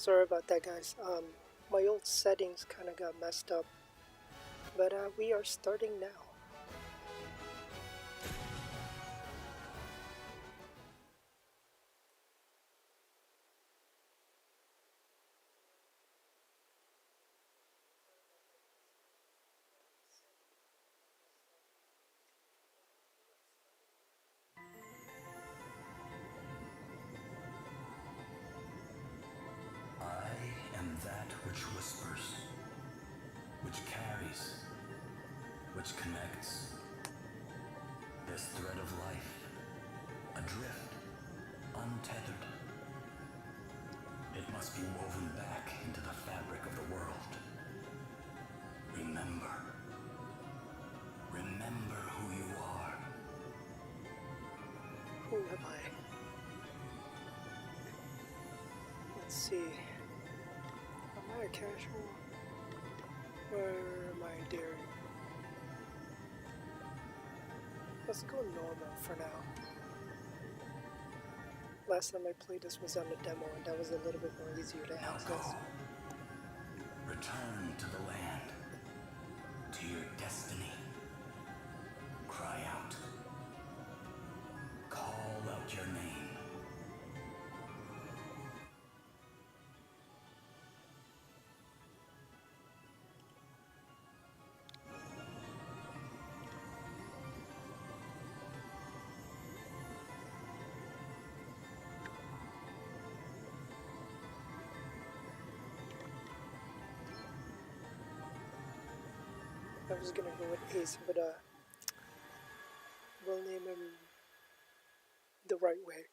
Sorry about that, guys. My old settings kind of got messed up, but we are starting now. I am that which whispers, which carries, which connects. This thread of life, adrift, untethered. It must be woven back into the fabric of the world. Remember. Remember who you are. Who am I? Let's see. Am I a casual? Where am I daring? Let's go normal for now. Last time I played this was on the demo, and that was a little bit more easier to Now access. go. Return to the land. To your destiny. Cry out. Call out your name. I was gonna go with Ace, but we'll name him the right way.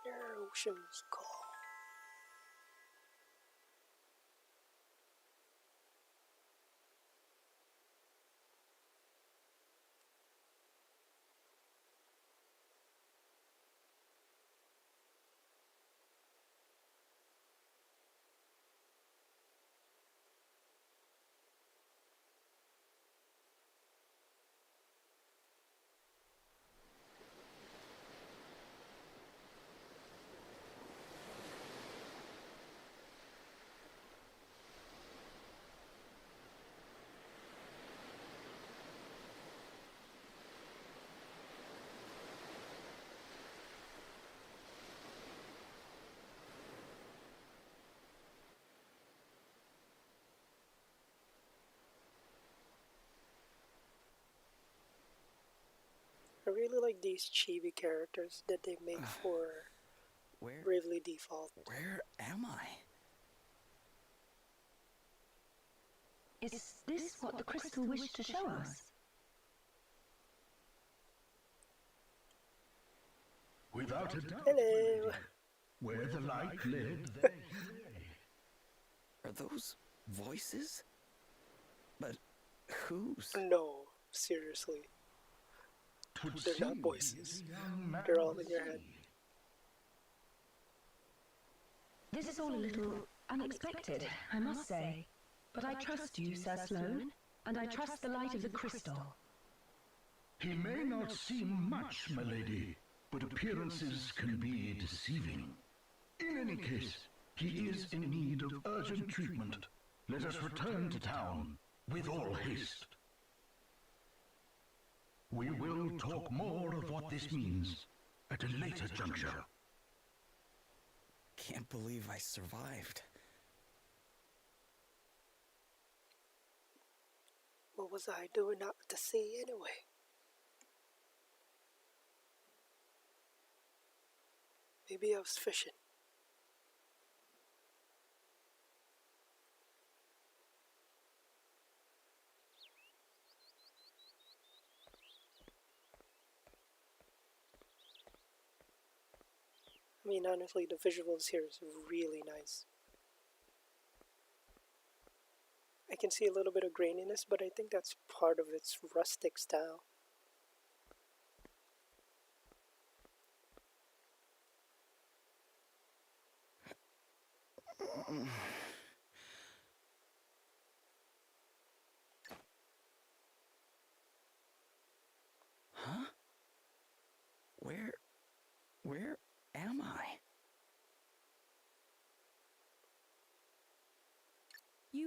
Inner Ocean's Call. I really like these chibi characters that they make for Bravely Default. Where am I? Is this what the crystal wished to show us? Without a doubt. Hello! Where the light led, Are those voices? But whose? No, seriously. They're not voices. They're all in your head. This is all a little unexpected, I must say. But I trust you, Sir Sloane, and I trust the light of the crystal. He may not seem much, my lady, but appearances can be deceiving. In any case, he is in need of urgent treatment. Let us return to town with all haste. We will talk more of what this means at a later juncture. Can't believe I survived. What was I doing out at the sea anyway? Maybe I was fishing. I mean, honestly, the visuals here is really nice. I can see a little bit of graininess, but I think that's part of its rustic style.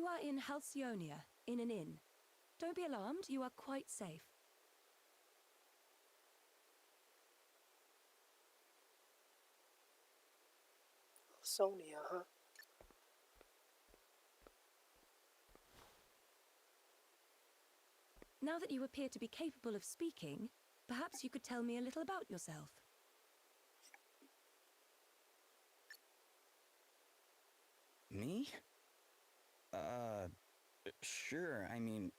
You are in Halcyonia, in an inn. Don't be alarmed, you are quite safe. Sonia, huh? Now that you appear to be capable of speaking, perhaps you could tell me a little about yourself. Me? Sure, I mean,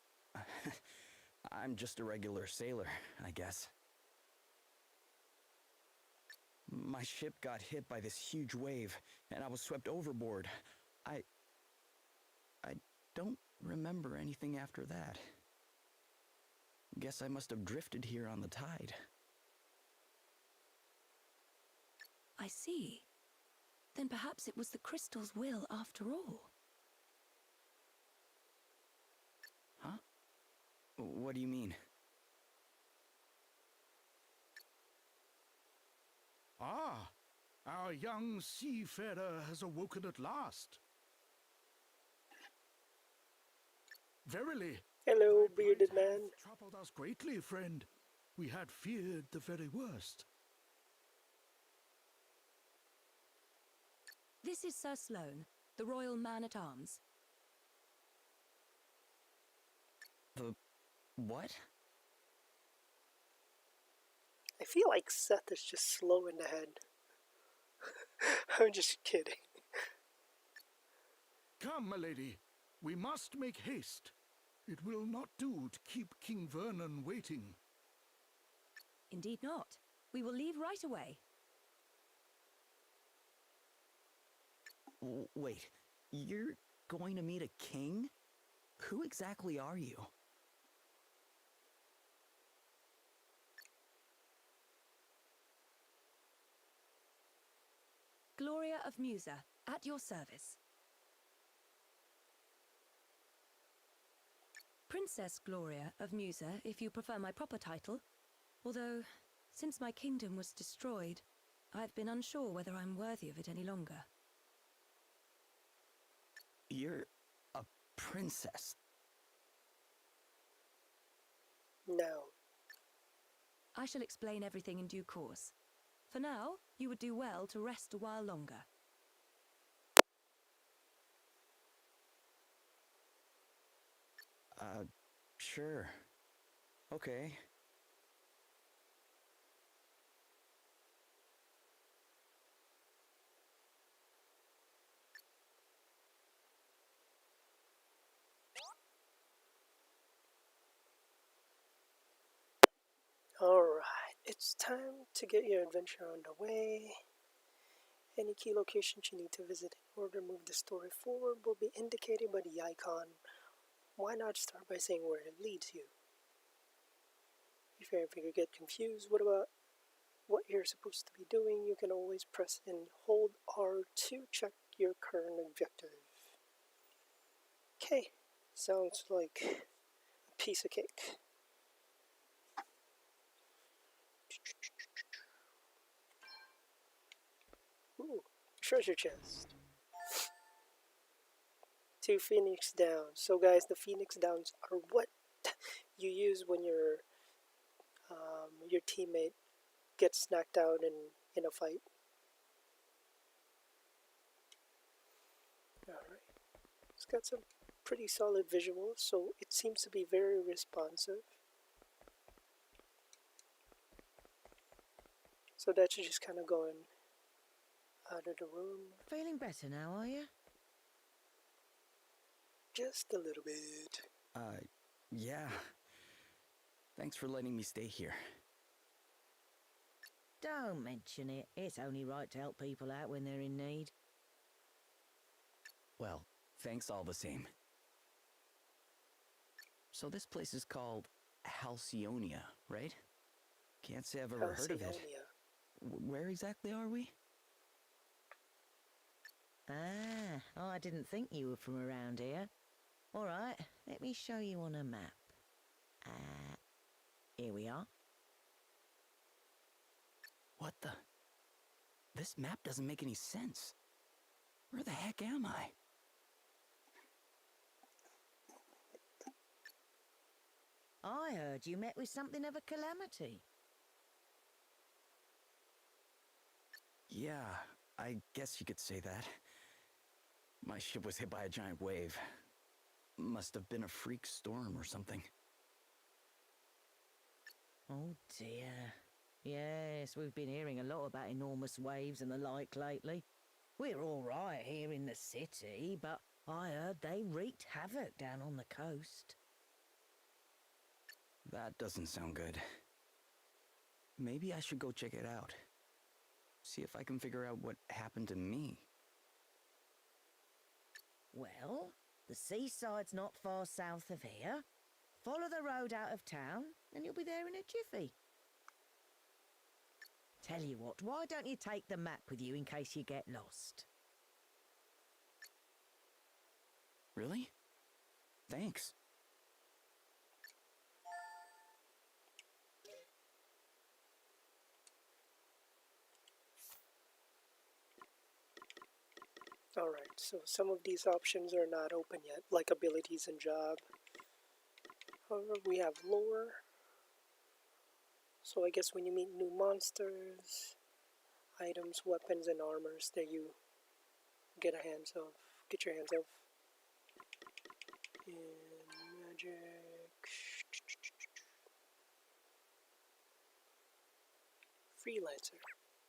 I'm just a regular sailor, I guess. My ship got hit by this huge wave, and I was swept overboard. I don't remember anything after that. Guess I must have drifted here on the tide. I see. Then perhaps it was the crystal's will after all. Huh? What do you mean? Ah, our young seafarer has awoken at last. Verily, Hello, thy bearded plight man. hath troubled us greatly, friend. We had feared the very worst. This is Sir Sloane, the Royal Man-at-Arms. The what? I feel like Seth is just slow in the head. I'm just kidding. Come, my lady, we must make haste. It will not do to keep King Vernon waiting. Indeed not. We will leave right away. Wait, you're going to meet a king? Who exactly are you? Gloria of Musa, at your service. Princess Gloria of Musa, if you prefer my proper title. Although, since my kingdom was destroyed, I've been unsure whether I'm worthy of it any longer. You're a princess. No. I shall explain everything in due course. For now, you would do well to rest a while longer. Sure. Okay. Alright, it's time to get your adventure underway. Any key locations you need to visit in order to move the story forward will be indicated by the icon. Why not start by saying where it leads you? If you ever get confused about what you're supposed to be doing, you can always press and hold R to check your current objective. Okay, sounds like a piece of cake. Ooh, treasure chest. 2 Phoenix Downs. So guys, the Phoenix Downs are what you use when your teammate gets knocked out in a fight. Alright. It's got some pretty solid visuals, so it seems to be very responsive. So that should just kind of go in out of the room. Feeling better now, are you? Just a little bit. Yeah. Thanks for letting me stay here. Don't mention it. It's only right to help people out when they're in need. Well, thanks all the same. So this place is called Halcyonia, right? Can't say I've ever heard of it. Halcyonia. Where exactly are we? Ah, I didn't think you were from around here. All right, let me show you on a map. Here we are. What the? This map doesn't make any sense. Where the heck am I? I heard you met with something of a calamity. Yeah, I guess you could say that. My ship was hit by a giant wave. Must have been a freak storm or something. Oh dear. Yes, we've been hearing a lot about enormous waves and the like lately. We're all right here in the city, but I heard they wreaked havoc down on the coast. That doesn't sound good. Maybe I should go check it out. See if I can figure out what happened to me. Well, the seaside's not far south of here. Follow the road out of town, and you'll be there in a jiffy. Tell you what, why don't you take the map with you in case you get lost? Really? Thanks. Alright, so some of these options are not open yet, like abilities and job. However, we have lore. So I guess when you meet new monsters, items, weapons, and armors that you get your hands of. And magic. Freelancer.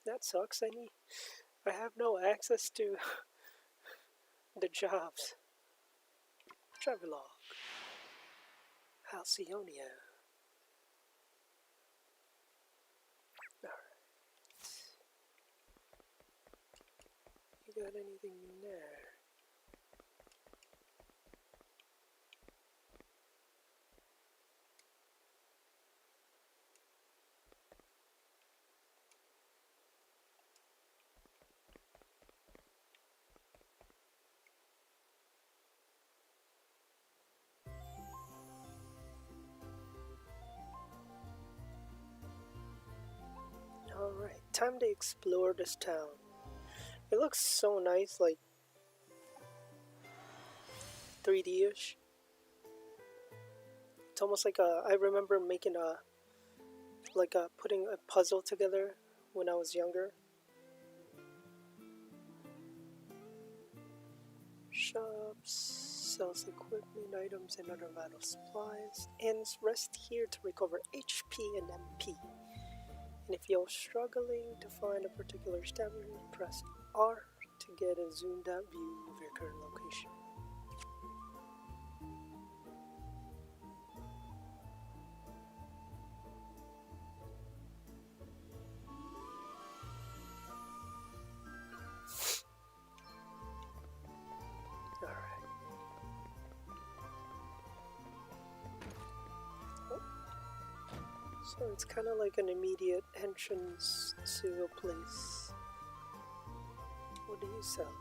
That sucks. I have no access to the jobs. Travelog. Halcyonia. Alright. You got anything in there? Alright, time to explore this town. It looks so nice, like 3D-ish. It's almost like I remember making putting a puzzle together when I was younger. Shops, sells equipment, items, and other vital supplies. Inns, rest here to recover HP and MP. And if you're struggling to find a particular establishment, press R to get a zoomed out view of your current location. Alright. So it's kind of like an immediate entrance to a place. What do you sell?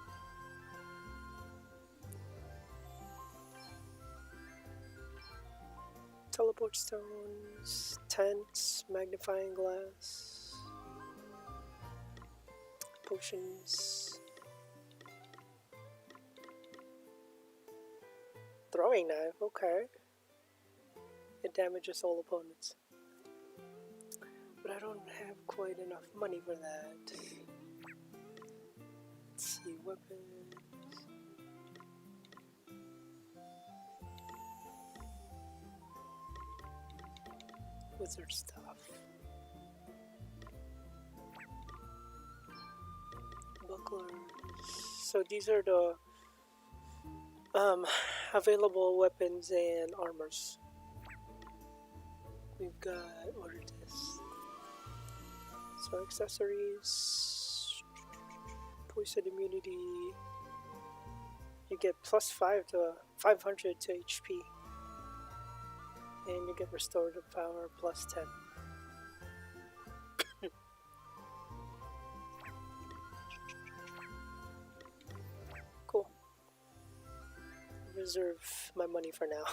Teleport stones, tents, magnifying glass, potions, throwing knife, okay. It damages all opponents. But I don't have quite enough money for that. Let's see, weapons. Wizard stuff. Bucklers. So these are the available weapons and armors. We've got, what is this? So accessories, poison immunity, you get plus 5 to 500 to HP, and you get restorative power plus 10. Cool. Reserve my money for now.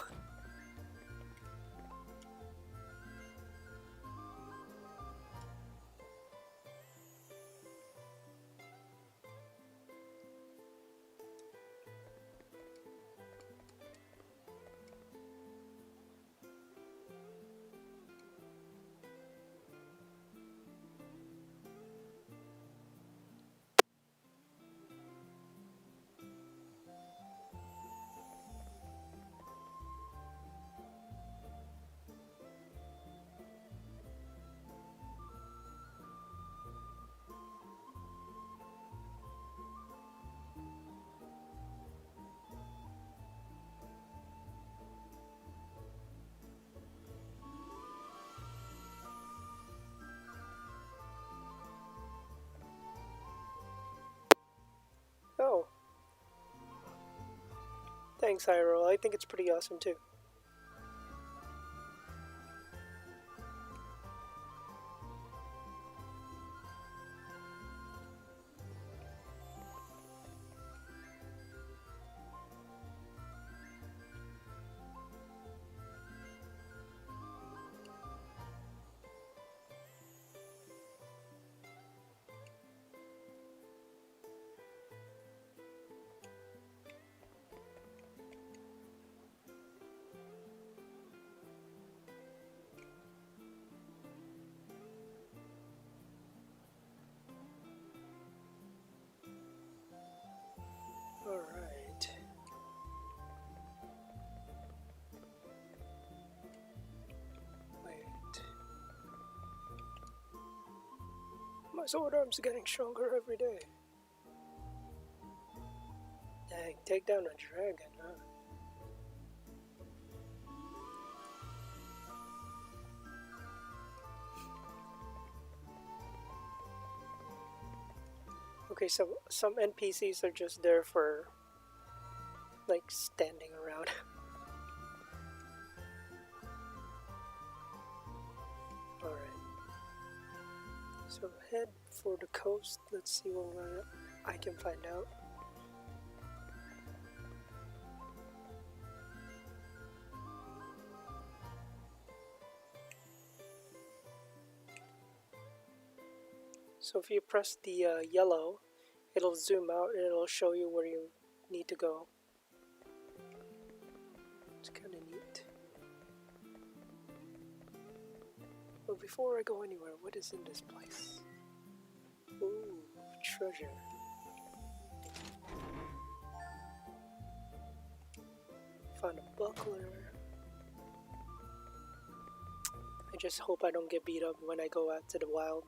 Thanks, Hyrule. I think it's pretty awesome too. Alright. Wait. My sword arm's getting stronger every day. Dang, take down a dragon, huh? Okay, so some NPCs are just there for, like, standing around. Alright. So head for the coast. Let's see what I can find out. So if you press the yellow, it'll zoom out and it'll show you where you need to go. It's kind of neat. But before I go anywhere, what is in this place? Ooh, treasure. Found a buckler. I just hope I don't get beat up when I go out to the wild.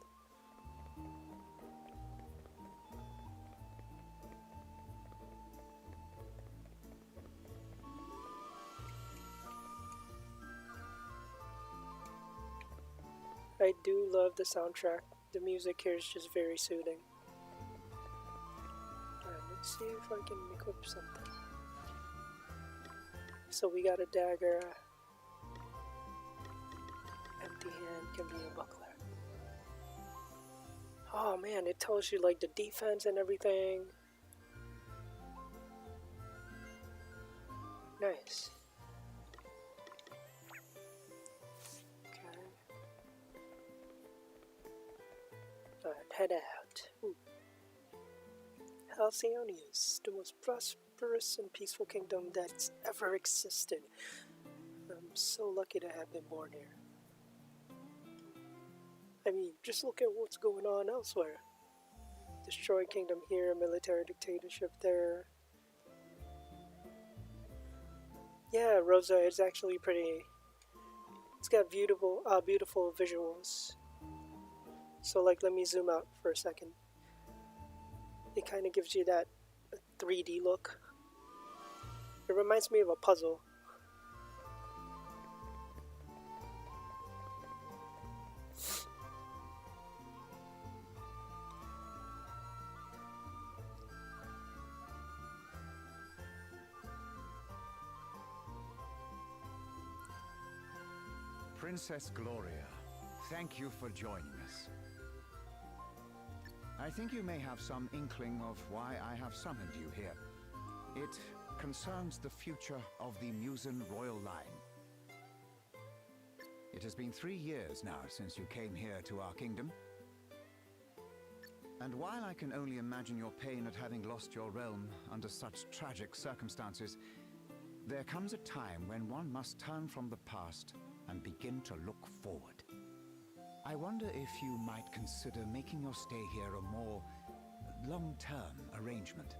I do love the soundtrack. The music here is just very soothing. Alright, let's see if I can equip something. So we got a dagger. Empty hand can be a buckler. Oh man, it tells you like the defense and everything. Nice. Alright, head out. Ooh. Halcyonius, the most prosperous and peaceful kingdom that's ever existed. I'm so lucky to have been born here. I mean, just look at what's going on elsewhere. Destroyed kingdom here, military dictatorship there. Yeah, Rosa is actually pretty. It's got beautiful visuals. So like, let me zoom out for a second. It kind of gives you that 3D look. It reminds me of a puzzle. Princess Gloria, thank you for joining us. I think you may have some inkling of why I have summoned you here. It concerns the future of the Musen royal line. It has been 3 years now since you came here to our kingdom. And while I can only imagine your pain at having lost your realm under such tragic circumstances, there comes a time when one must turn from the past and begin to look forward. I wonder if you might consider making your stay here a more long-term arrangement.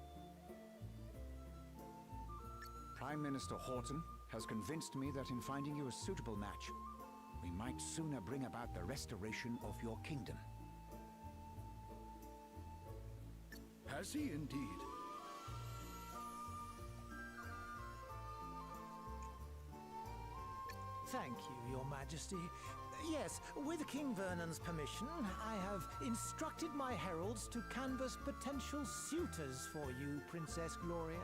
Prime Minister Horton has convinced me that in finding you a suitable match, we might sooner bring about the restoration of your kingdom. Has he indeed? Thank you, Your Majesty. Yes, with King Vernon's permission, I have instructed my heralds to canvass potential suitors for you, Princess Gloria.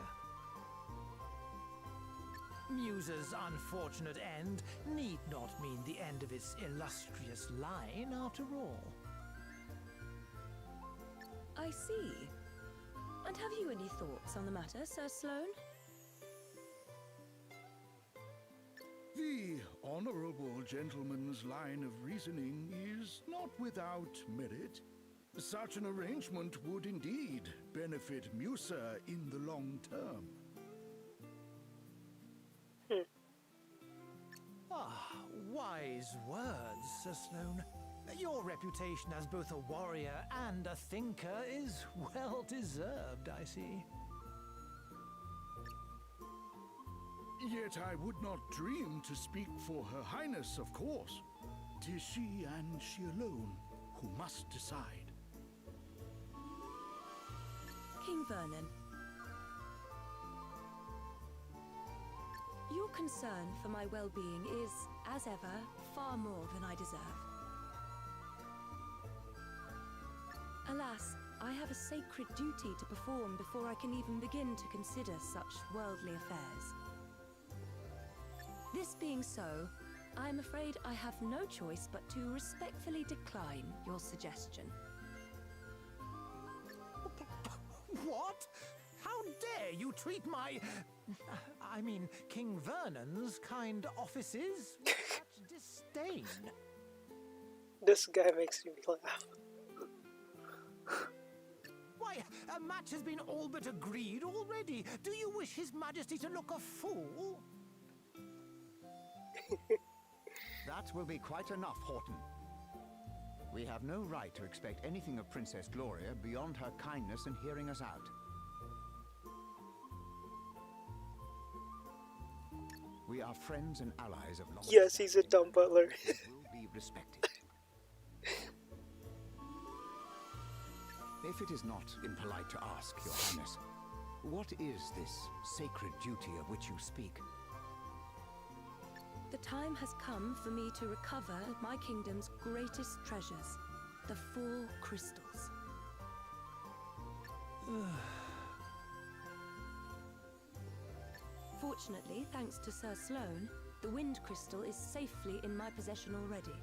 Musa's unfortunate end need not mean the end of its illustrious line, after all. I see. And have you any thoughts on the matter, Sir Sloane? The honorable gentleman's line of reasoning is not without merit. Such an arrangement would indeed benefit Musa in the long term. Ah, wise words, Sir Sloane. Your reputation as both a warrior and a thinker is well deserved, I see. Yet I would not dream to speak for Her Highness, of course. 'Tis she and she alone who must decide. King Vernon. Your concern for my well-being is, as ever, far more than I deserve. Alas, I have a sacred duty to perform before I can even begin to consider such worldly affairs. This being so, I am afraid I have no choice but to respectfully decline your suggestion. What? How dare you treat I mean, King Vernon's kind offices with such disdain? This guy makes me laugh. Why, a match has been all but agreed already. Do you wish His Majesty to look a fool? That will be quite enough, Horton. We have no right to expect anything of Princess Gloria beyond her kindness in hearing us out. We are friends and allies of long. Yes, he's a dumb butler. Will be respected. If it is not impolite to ask, Your Highness, what is this sacred duty of which you speak? The time has come for me to recover my kingdom's greatest treasures, the 4 crystals. Fortunately, thanks to Sir Sloane, the Wind Crystal is safely in my possession already.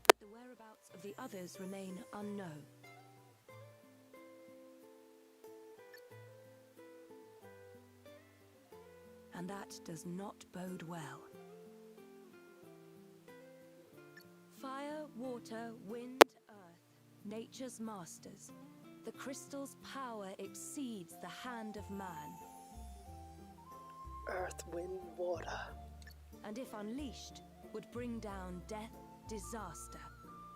But the whereabouts of the others remain unknown. And that does not bode well. Fire, water, wind, earth, nature's masters. The crystal's power exceeds the hand of man. Earth, wind, water. And if unleashed, would bring down death, disaster,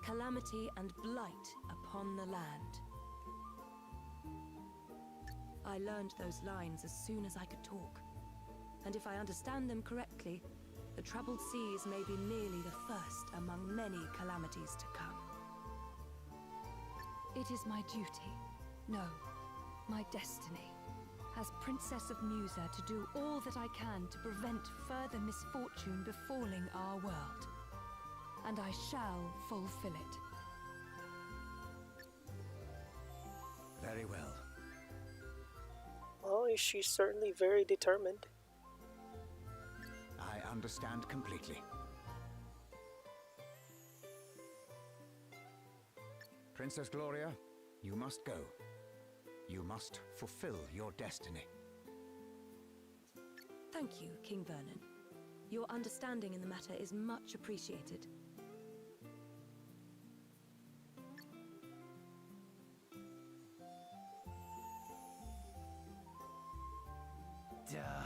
calamity and blight upon the land. I learned those lines as soon as I could talk. And if I understand them correctly, the troubled seas may be merely the first among many calamities to come. It is my duty, no, my destiny, as Princess of Musa to do all that I can to prevent further misfortune befalling our world. And I shall fulfill it. Very well. Well, she's certainly very determined. I understand completely. Princess Gloria, you must go. You must fulfill your destiny. Thank you, King Vernon. Your understanding in the matter is much appreciated. Duh.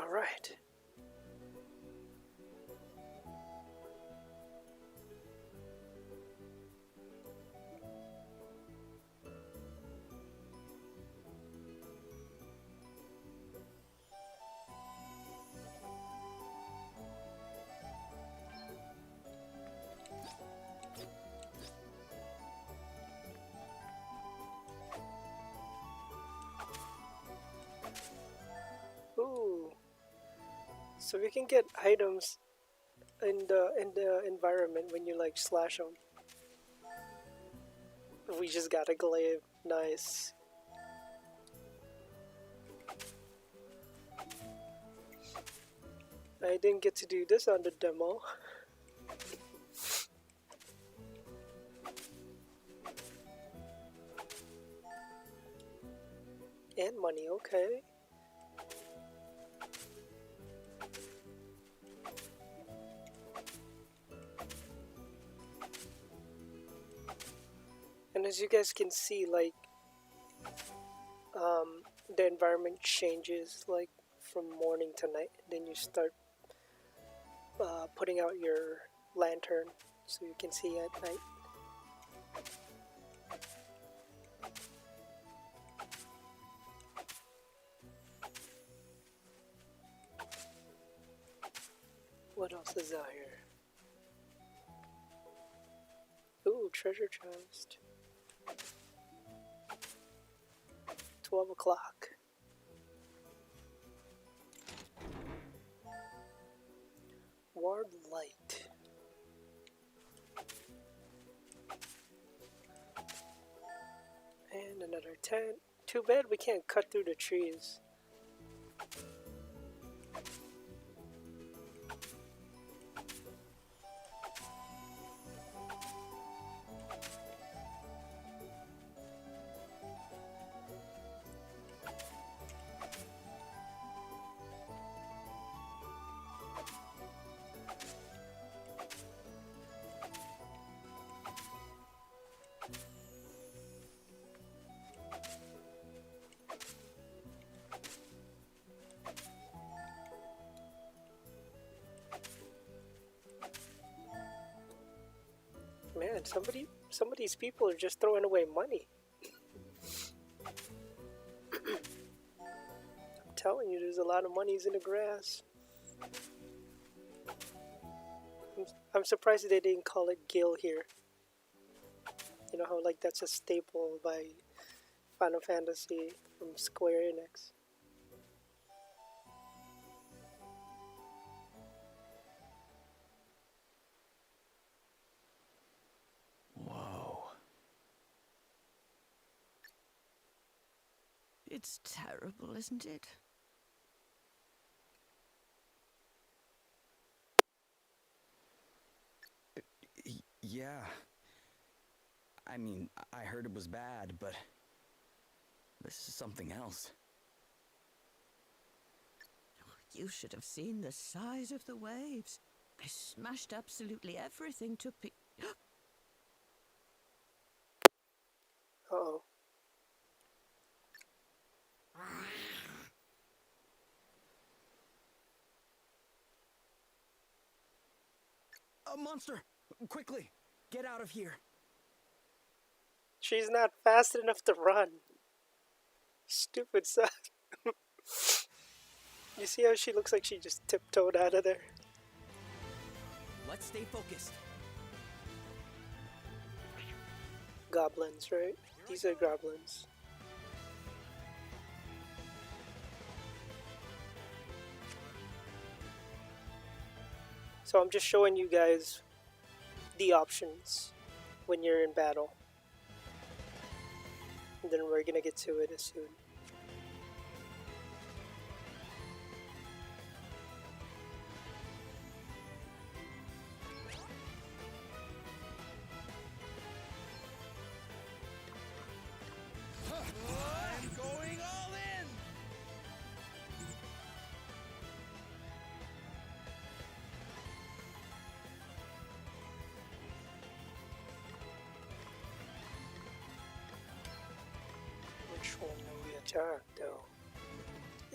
All right. Ooh. So we can get items in the environment when you like slash them. We just got a glaive. Nice. I didn't get to do this on the demo. And money, okay. And as you guys can see, like, the environment changes, like, from morning to night. Then you start putting out your lantern so you can see at night. What else is out here? Ooh, treasure chest. 12 o'clock. Ward light. And another 10. Too bad we can't cut through the trees. Man, some of these people are just throwing away money. I'm telling you, there's a lot of monies in the grass. I'm surprised they didn't call it Gil here. You know how, like, that's a staple by Final Fantasy from Square Enix. Whoa. It's terrible, isn't it? Yeah. I mean, I heard it was bad, but this is something else. You should have seen the size of the waves. They smashed absolutely everything to Uh-oh. A monster! Quickly, get out of here. She's not fast enough to run. Stupid son. You see how she looks like she just tiptoed out of there? Let's stay focused. Goblins, right? These are goblins. So I'm just showing you guys the options when you're in battle. And then we're gonna get to it as soon. I'm going all in! Which one do we attack, though?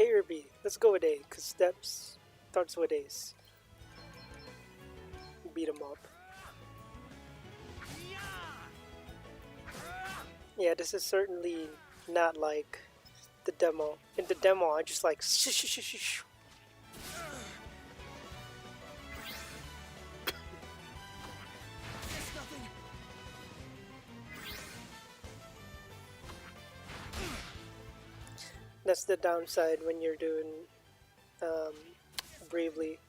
A or B? Let's go with A, because steps starts with A's. Beat 'em up. Yeah, this is certainly not like the demo. In the demo, I just like That's the downside when you're doing Bravely.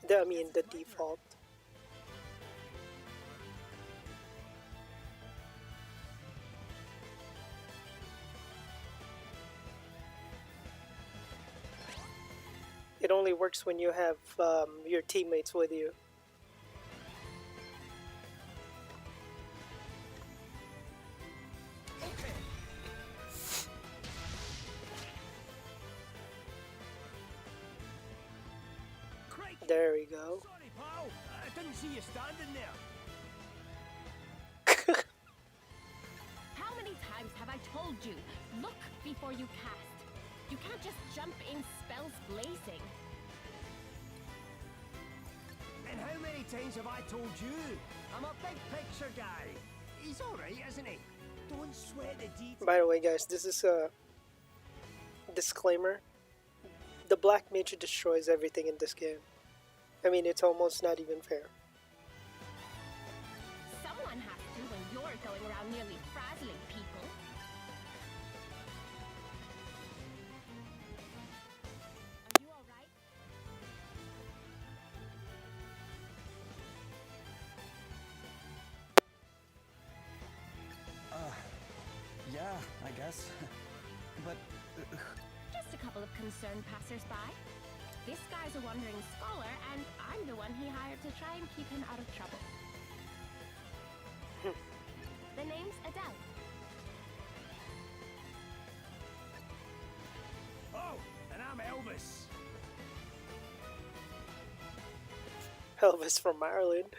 I mean, the default. It only works when you have your teammates with you. There we go. Sorry, pal. I didn't see you standing there. How many times have I told you? Look before you cast. You can't just jump in spells blazing. And how many times have I told you? I'm a big picture guy. He's alright, isn't he? Don't sweat the details. By the way, guys, this is a disclaimer. The Black Mage destroys everything in this game. I mean, it's almost not even fair. Someone has to when you're going around nearly frazzling people. Are you alright? Yeah, I guess. But Just a couple of concerned passers-by. This guy's a wandering scholar, and I'm the one he hired to try and keep him out of trouble. The name's Adele. oh, and I'm Elvis. Elvis from Ireland.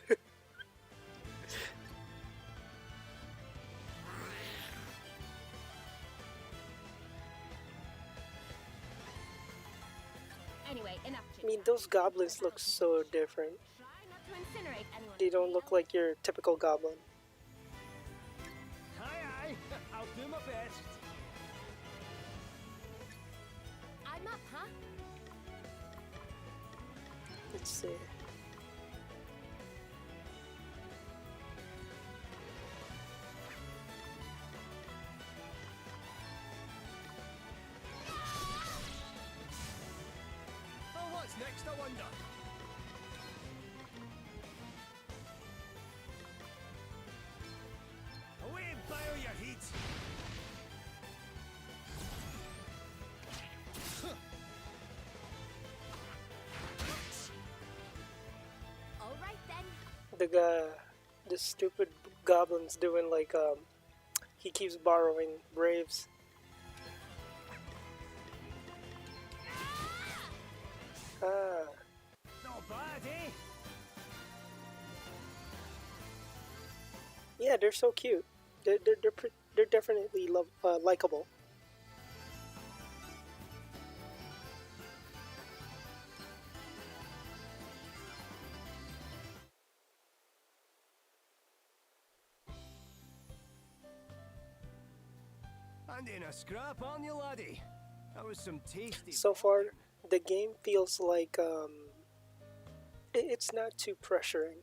Anyway, enough I mean, those goblins look so different. Try not to incinerate anyone. They don't look like your typical goblin. Aye, I'll do my best. I'm up, huh? Let's see. Oh, what's next, I wonder? Away and boil your heat. All right then. The stupid goblin's doing like he keeps borrowing Braves. Ah, Not bad, eh? yeah, they're so cute. They're definitely likable. And in a scrap, aren't you, laddie? That was some tasty. So far, the game feels like it's not too pressuring,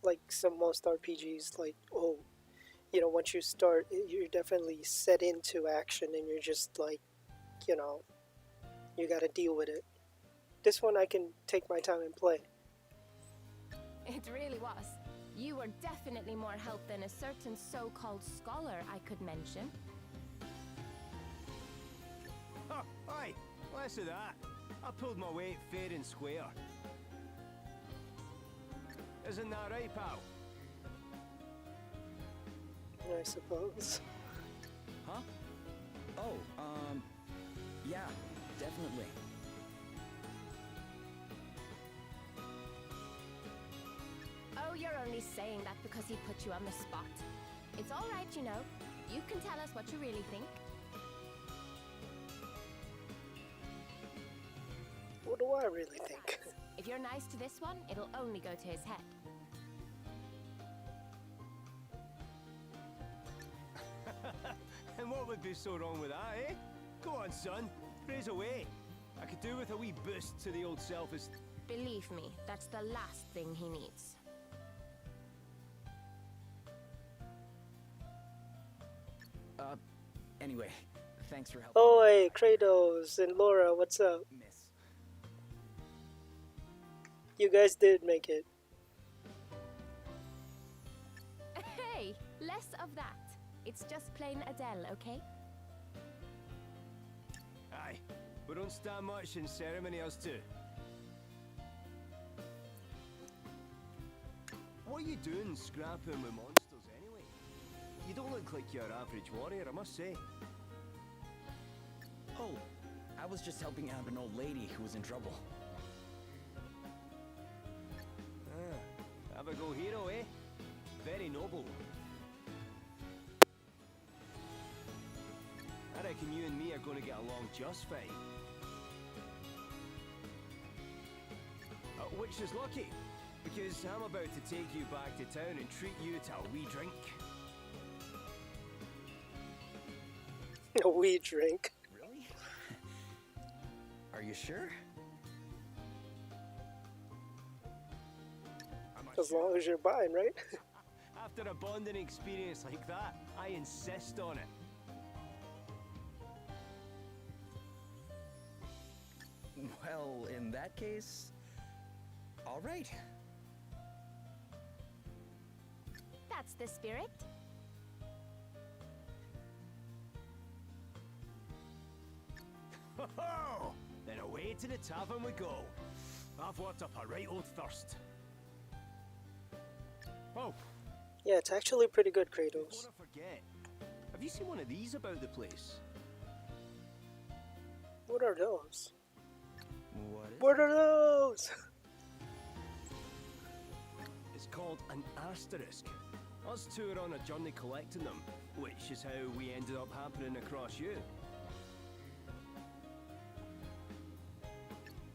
like most RPGs. Like, oh, you know, once you start, you're definitely set into action, and you're just like, you know, you got to deal with it. This one, I can take my time and play. It really was. You were definitely more help than a certain so-called scholar I could mention. Oh, aye, less of that. I pulled my weight fair and square. Isn't that right, pal? I suppose. Huh? Oh, yeah, definitely. Oh, you're only saying that because he put you on the spot. It's all right, you know. You can tell us what you really think. I really think. If you're nice to this one, it'll only go to his head. And what would be so wrong with that, eh? Go on, son. Praise away. I could do with a wee boost to the old self as... Believe me, that's the last thing he needs. Anyway, thanks for helping. Oi, Kratos and Laura, what's up? Miss. You guys did make it. Hey, less of that. It's just plain Adele, okay? Aye, we don't stand much in ceremony, us two. What are you doing scrapping with monsters anyway? You don't look like your average warrior, I must say. Oh, I was just helping out an old lady who was in trouble. Ah, have a go hero, eh? Very noble. I reckon you and me are going to get along just fine. Which is lucky, because I'm about to take you back to town and treat you to a wee drink. A wee drink. Really? Are you sure? As long as you're buying, right? After a bonding experience like that, I insist on it. Well, in that case, all right. That's the spirit. Ho-ho! Then away to the tavern we go. I've worked up a right old thirst. Oh, Yeah, it's actually pretty good, before Kratos. I forget, have you seen one of these about the place? What are those? What is What are those? It's called an asterisk. Us two are on a journey collecting them, which is how we ended up happening across you.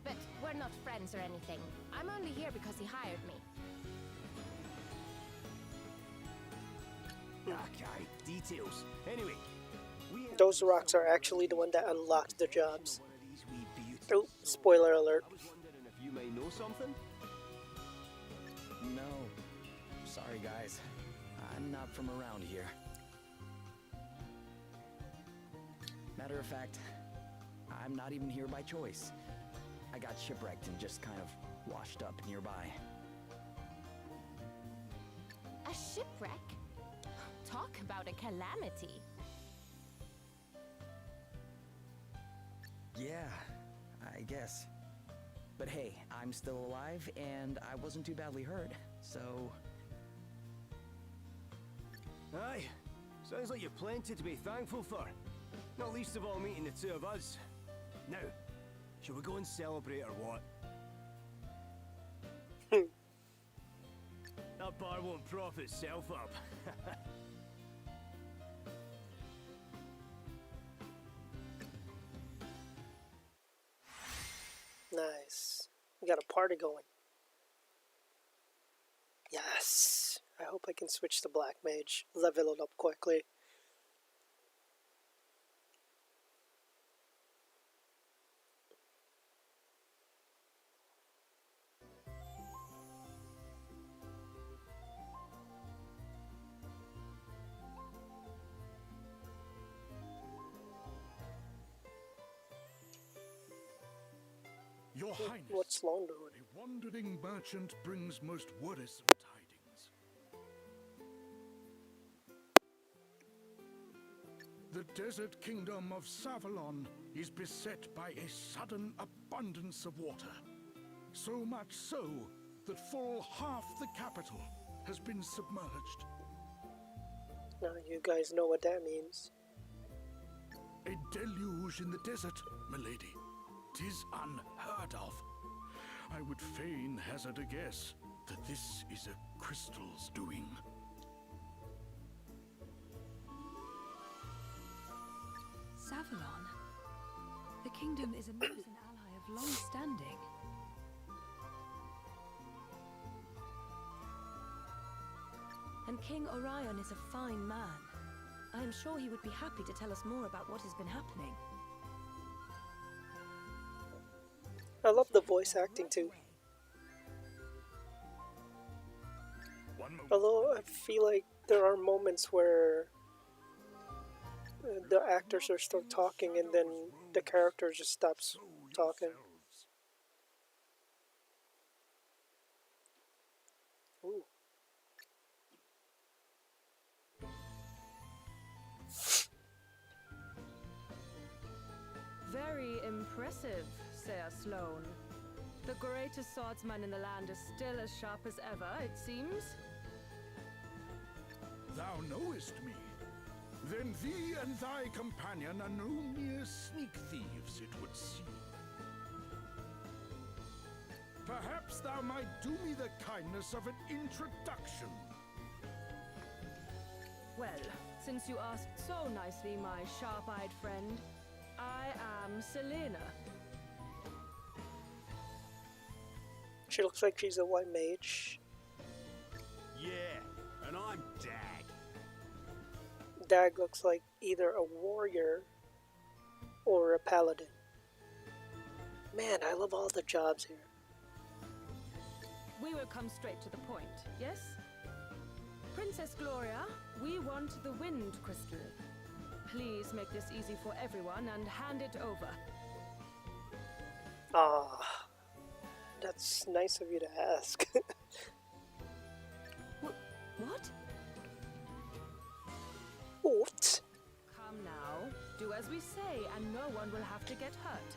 But we're not friends or anything. I'm only here because he hired me. Okay, details. Anyway, we Those rocks are actually the one that unlocked the jobs. one of these wee beauties. Oh, spoiler alert. I was wondering if you may know something. No. Sorry, guys. I'm not from around here. Matter of fact, I'm not even here by choice. I got shipwrecked and just kind of washed up nearby. A shipwreck? Talk about a calamity. Yeah, I guess. But hey, I'm still alive and I wasn't too badly hurt, so... Aye, sounds like you've plenty to be thankful for. Not least of all meeting the two of us. Now, shall we go and celebrate or what? That bar won't prop itself up. Nice. We got a party going. Yes. I hope I can switch to Black Mage. Level it up quickly. Your Highness, What's Sloan doing? a wandering merchant brings most worrisome tidings. The desert kingdom of Savalon is beset by a sudden abundance of water. So much so that full half the capital has been submerged. Now you guys know what that means. A deluge in the desert, milady. 'Tis unheard of. I would fain hazard a guess that this is a crystal's doing. Savalon? The kingdom is a Musan ally of long standing. And King Orion is a fine man. I am sure he would be happy to tell us more about what has been happening. I love the voice acting too. Although I feel like there are moments where the actors are still talking and then the character just stops talking. Ooh. Very impressive, Sir Sloane. The greatest swordsman in the land is still as sharp as ever, it seems. Thou knowest me. Then thee and thy companion are no mere sneak thieves, it would seem. Perhaps thou might do me the kindness of an introduction. Well, since you asked so nicely, my sharp-eyed friend, I am Selena. She looks like she's a white mage. Yeah, and I'm Dag. Dag looks like either a warrior or a paladin. Man, I love all the jobs here. We will come straight to the point, yes? Princess Gloria, we want the Wind Crystal. Please make this easy for everyone and hand it over. Ah, that's nice of you to ask. What? What? Come now, do as we say and no one will have to get hurt.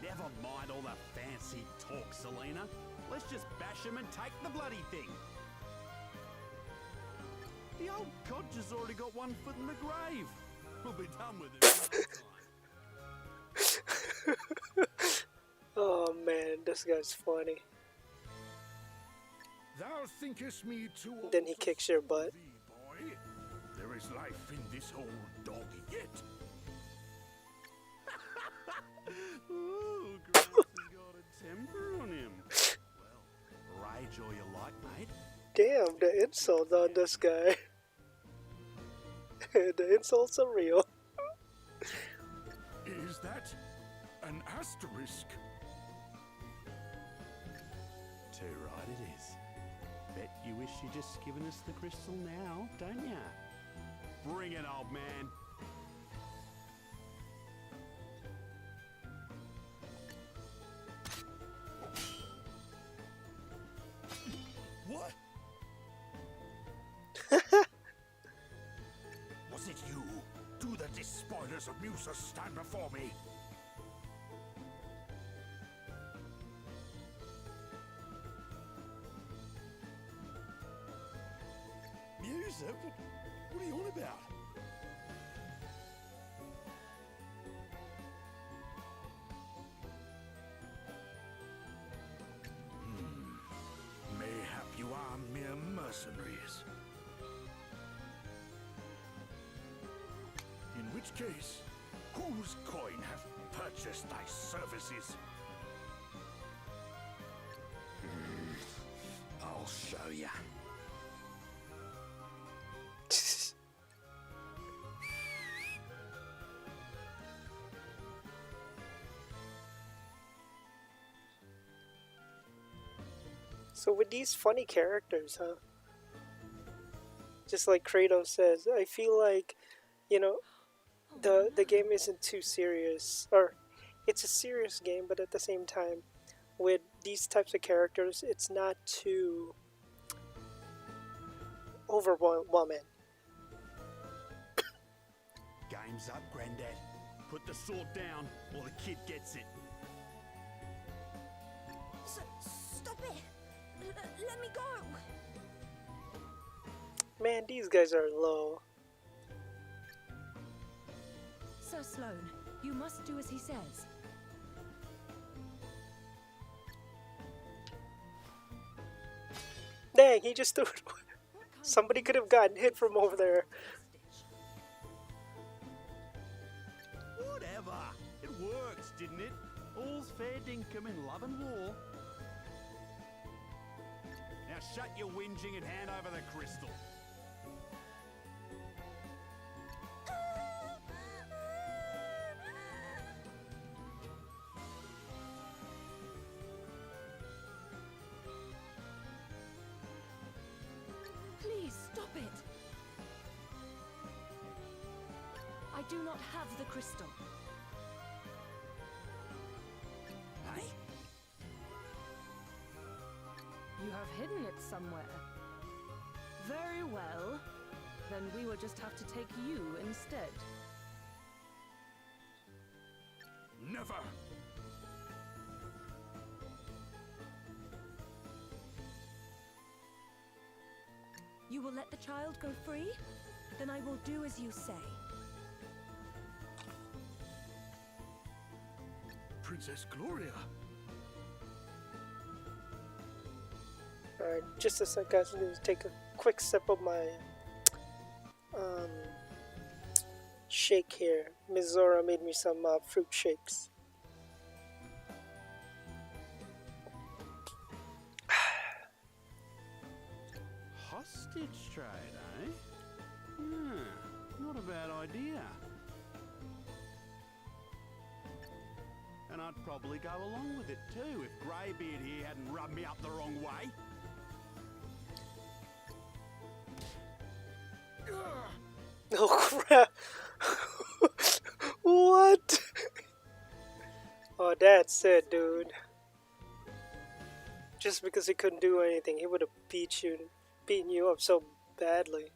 Never mind all the fancy talk, Selena. Let's just bash him and take the bloody thing. The old codger's already got one foot in the grave. We'll be done with it. Oh man, this guy's funny. Thou thinkest me too old Then he kicks your butt. boy. There is life in this old dog yet. Ooh, Grace has got a temper on him. Well, rage all you like, mate. Damn, the insult on this guy. The insults are real. Is that an asterisk? Too right it is. Bet you wish you'd just given us the crystal now, don't ya? Bring it, old man. What? Was it you? Do the despoilers of Musa stand before me? Musa? What are you on about? Mayhap you are mere mercenaries. In which case, whose coin hath purchased thy services? I'll show ya. So with these funny characters, huh? Just like Kratos says, I feel like, you know, the game isn't too serious, or it's a serious game, but at the same time, with these types of characters, it's not too overwhelming. Game's up, Grandad. Put the sword down, or the kid gets it. Stop it! Let me go! Man, these guys are low. Sir Sloane, you must do as he says. Dang, he just threw it away. Somebody could have gotten hit from over there. Whatever. It works, didn't it? All's fair dinkum in love and war. Now shut your whinging and hand over the crystal. Please stop it. I do not have the crystal. Hey? You have hidden it somewhere. Very well. Then we will just have to take you instead. Never! You will let the child go free? Then I will do as you say. Princess Gloria! Alright, just a sec, guys. I'm going to take a quick sip of my shake here. Ms. Zora made me some fruit shakes. Hostage trade, eh? Not a bad idea. And I'd probably go along with it too if Greybeard here hadn't rubbed me up the wrong way. Oh crap! What? Oh, that's it, dude. Just because he couldn't do anything, he would have beaten you up so badly.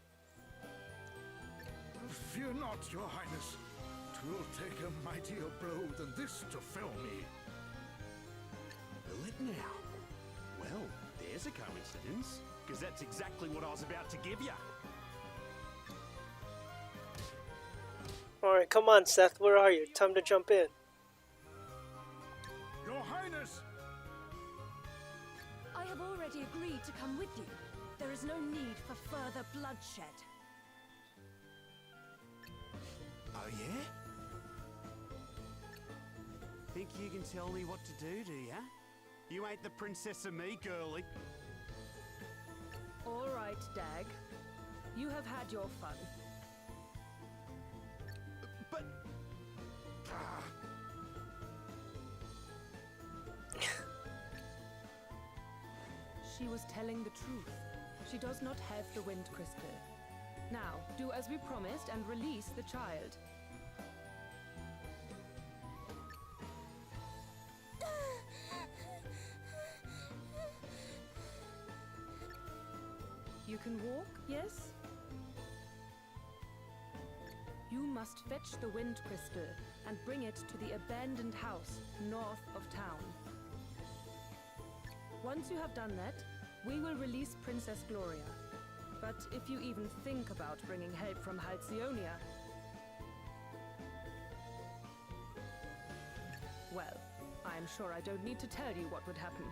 Fear not, your highness. 'Twill take a mightier blow than this to fell me. Will it now? Well, there's a coincidence, because that's exactly what I was about to give you. Alright, come on, Seth. Where are you? Time to jump in. Your highness! I have already agreed to come with you. There is no need for further bloodshed. Oh yeah? Think you can tell me what to do ya? You ain't the princess of me, girlie. All right, Dag. You have had your fun. But... She was telling the truth. She does not have the wind crystal. Now, do as we promised and release the child. You can walk, yes? You must fetch the wind crystal and bring it to the abandoned house north of town. Once you have done that, we will release Princess Gloria. But if you even think about bringing help from Halcyonia... well, I'm sure I don't need to tell you what would happen.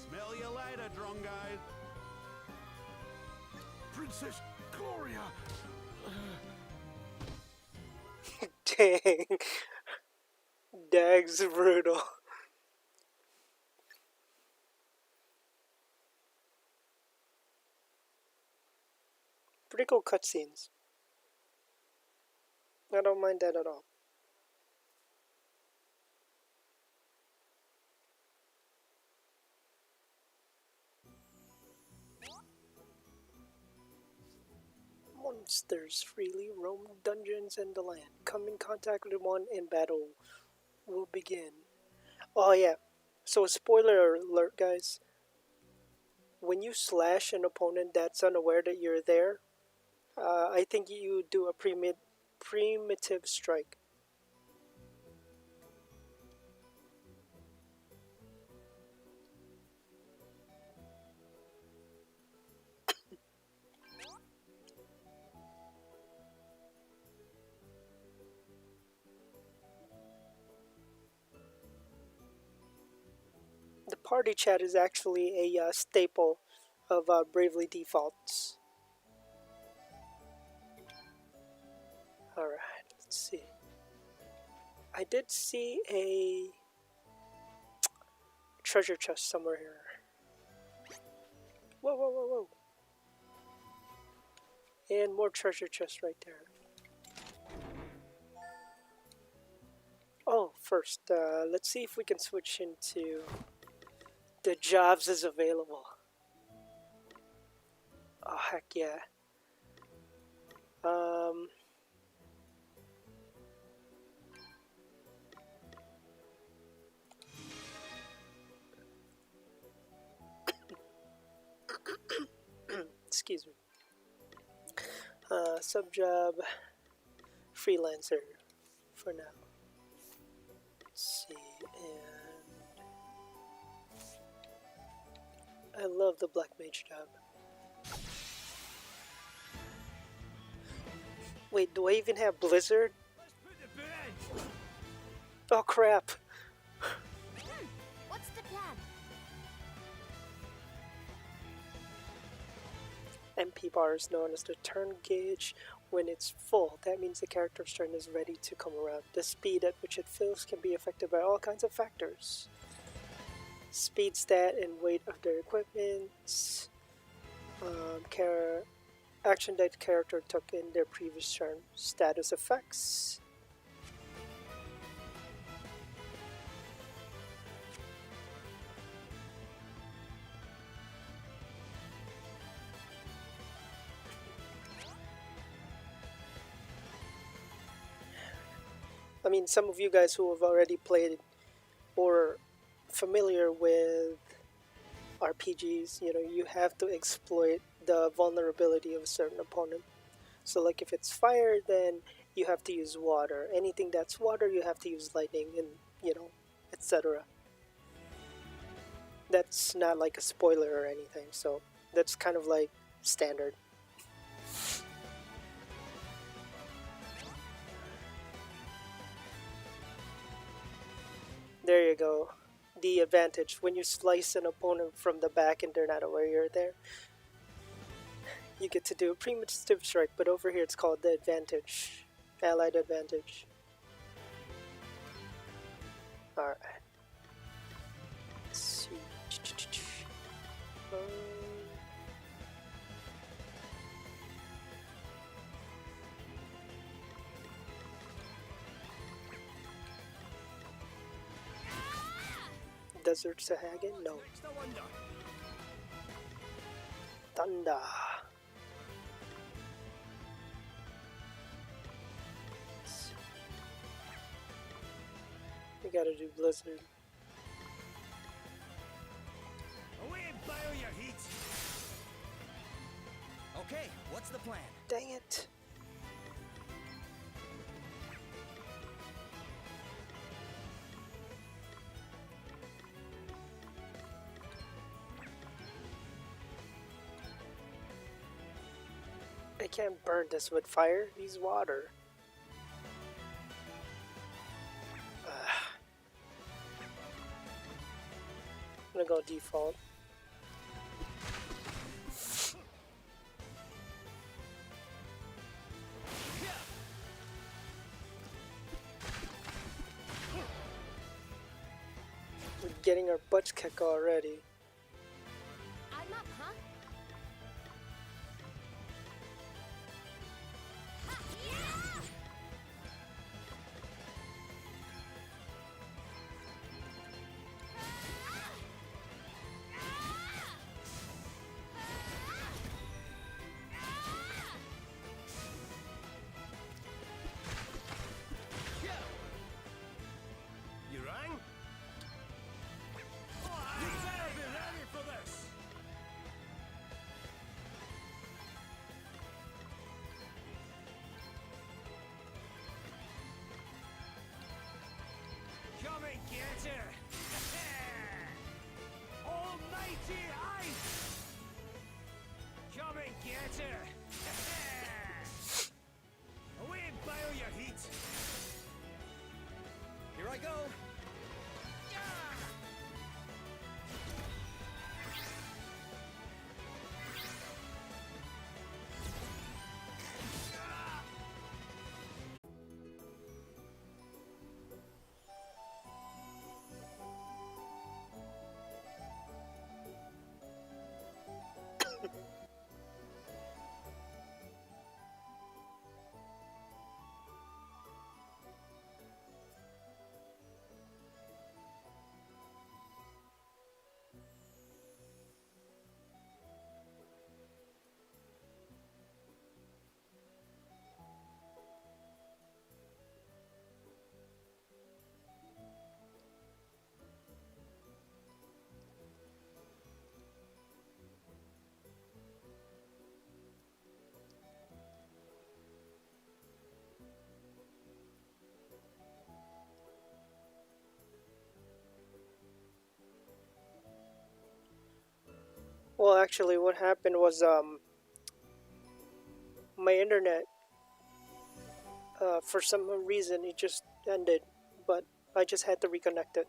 Smell you later, Drongo. Princess Gloria! Dang. Dag's brutal. Pretty cool cutscenes. I don't mind that at all. Monsters freely roam dungeons and the land. Come in contact with one in battle. Will begin. Oh yeah. So spoiler alert, guys. When you slash an opponent that's unaware that you're there, I think you do a primitive strike. The party chat is actually a staple of Bravely Default's I did see a treasure chest somewhere here. Whoa, whoa, whoa, whoa. And more treasure chests right there. Oh, first, let's see if we can switch into the jobs is available. Oh, heck yeah. Excuse me. Sub job, freelancer for now. Let's see, and I love the black mage job. Wait, do I even have Blizzard? Oh crap! What's the plan? MP bar is known as the turn gauge. When it's full, that means the character's turn is ready to come around. The speed at which it fills can be affected by all kinds of factors. Speed stat and weight of their equipment. Action that the character took in their previous turn. Status effects. I mean, some of you guys who have already played or familiar with RPGs, you know, you have to exploit the vulnerability of a certain opponent. So like if it's fire, then you have to use water. Anything that's water, you have to use lightning, and you know, etc. That's not like a spoiler or anything, so that's kind of like standard. There you go. The advantage. When you slice an opponent from the back and they're not aware you're there, you get to do a primitive strike, but over here it's called the advantage. Allied advantage. Alright. Let's see. Desert Sahagin? No. Thunder. We gotta do Blizzard. Away and bio your heat. Okay, what's the plan? Dang it. I can't burn this with fire. Use water. I'm gonna go default. We're getting our butts kicked already. I'm up, huh? You rang? You better be ready for this. Come and get her. Almighty ice. Come and get her. Away and bio your heat. Here I go. Well, actually, what happened was my internet, for some reason, it just ended, but I just had to reconnect it.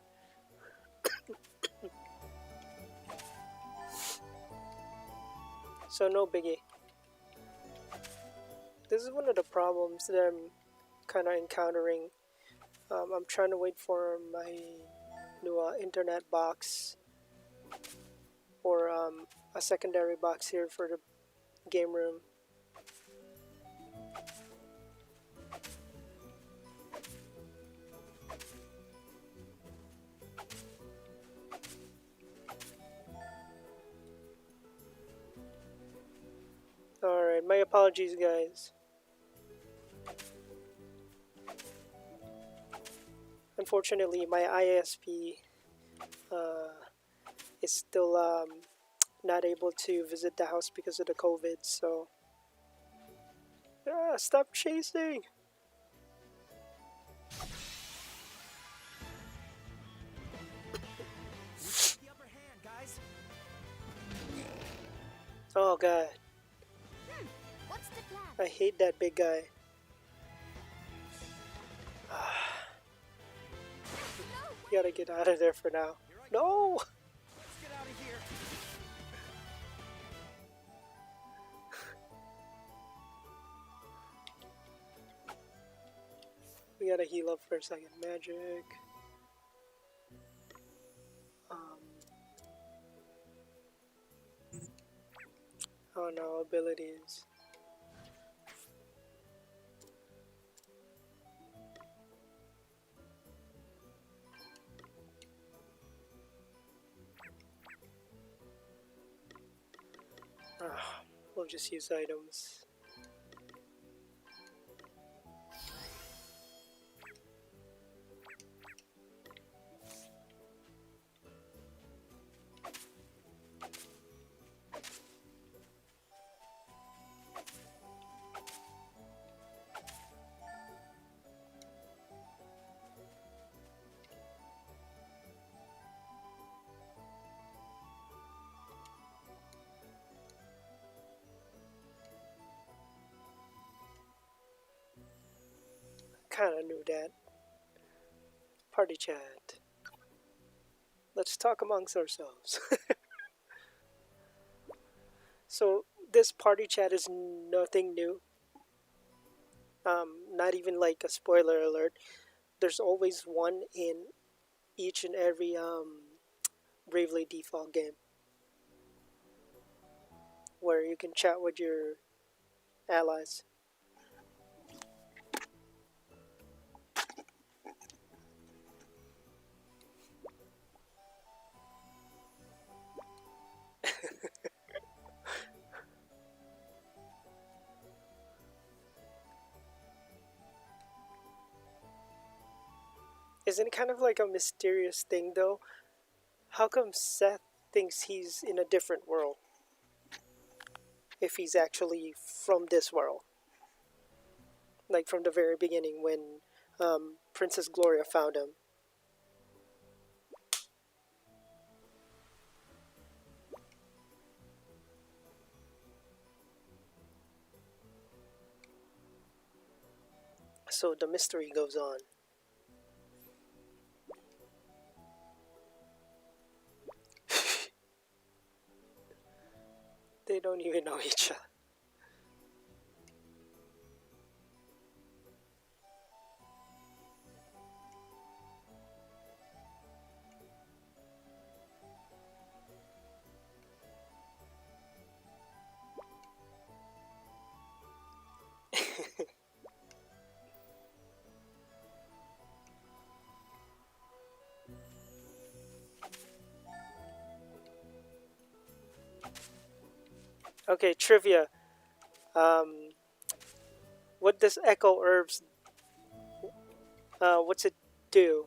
So no biggie. This is one of the problems that I'm kind of encountering. I'm trying to wait for my new internet box, or a secondary box here for the game room. Alright, my apologies, guys. Unfortunately, my ISP is still not able to visit the house because of the COVID, so... stop chasing! The upper hand, guys. Oh god, What's the plan? I hate that big guy. Gotta get out of there for now. No! Let's get out of here. We gotta heal up for a second. Magic. Oh no, abilities. We'll just use items. Kinda knew that. Party chat. Let's talk amongst ourselves. So this party chat is nothing new. Not even like a spoiler alert. There's always one in each and every Bravely Default game, where you can chat with your allies. Isn't it kind of like a mysterious thing though? How come Seth thinks he's in a different world if he's actually from this world? Like from the very beginning when Princess Gloria found him. So the mystery goes on. They don't even know each other. Okay, trivia. What does Echo Herbs, what's it do?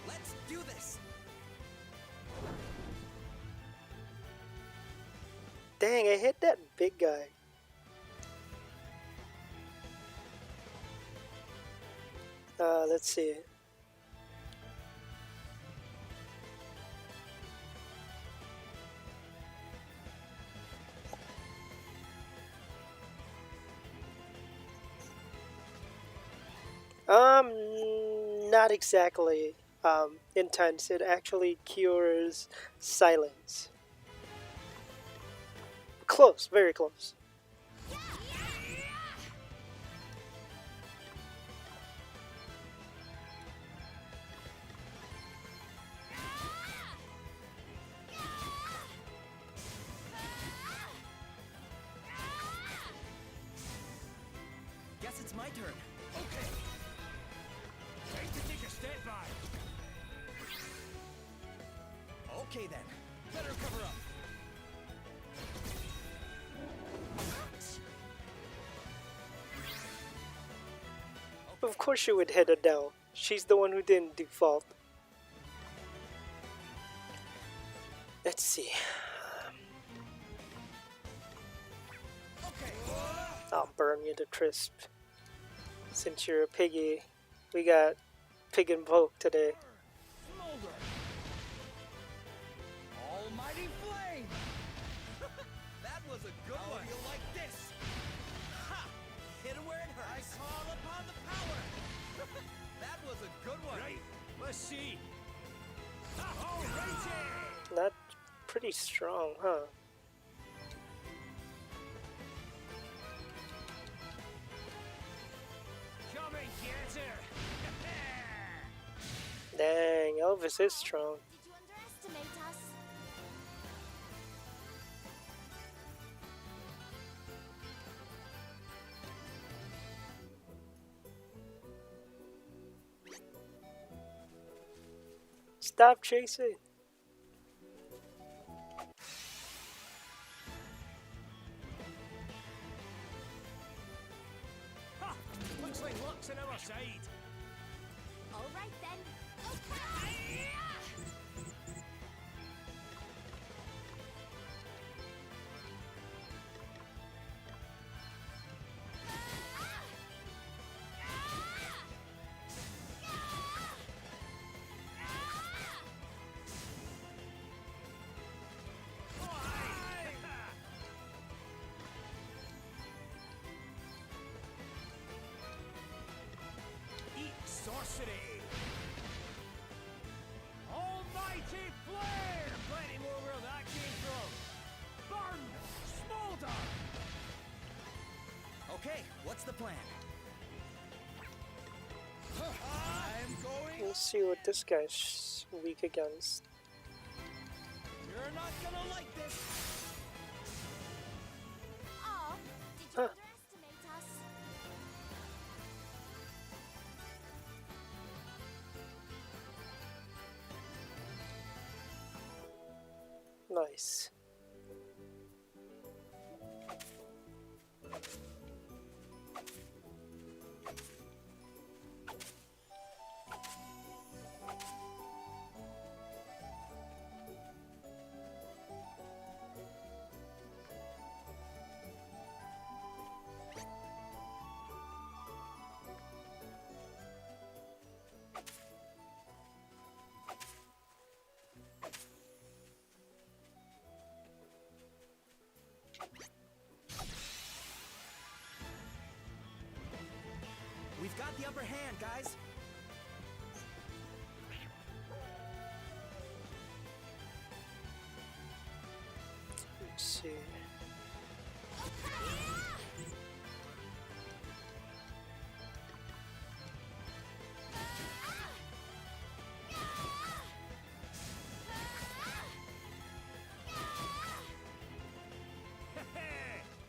Let's do this. Dang, I hit that big guy. Let's see. Not exactly intense. It actually cures silence. Close, very close. Guess it's my turn. Okay. Time to take a step back. Okay then. Better cover up. Of course she would hit Adele. She's the one who didn't default. Let's see. I'll burn you to crisp. Since you're a piggy, we got Pig and Poke today. Smolder. Almighty flame. That was a good one. You like this? Ha! Hit him where it hurts. I call upon the power. That was a good one. Right, let's see. Alrighty! Not pretty strong, huh? Come and get her. Dang, Elvis is strong. Did you underestimate us? Stop chasing. Ha! Looks like luck's on our side. All right then. Okay. Eat sorcery. Almighty flare! Plenty more where that came from. Burn! Smolder! Okay, what's the plan? I'm going. We'll see what this guy's weak against. You're not gonna like this. Oh, did you Huh. underestimate us? Nice. We've got the upper hand, guys. Let's see.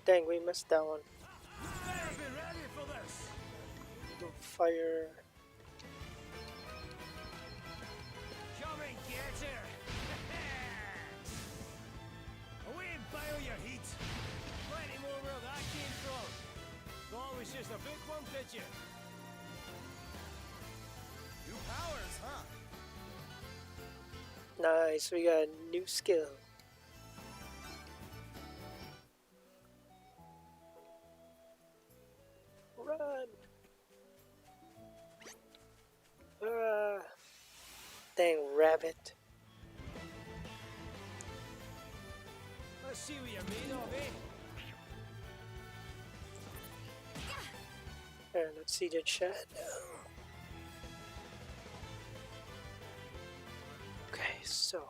Dang, we missed that one. Better be ready for this. Fire. Come and get her. Away and bile your heat. Plenty more where that came from. Thought it was just a bookworm, did you? New powers, huh? Nice, we got a new skill. Run! Dang rabbit. Let's see what you're made of, eh? And let's see the chat now. so.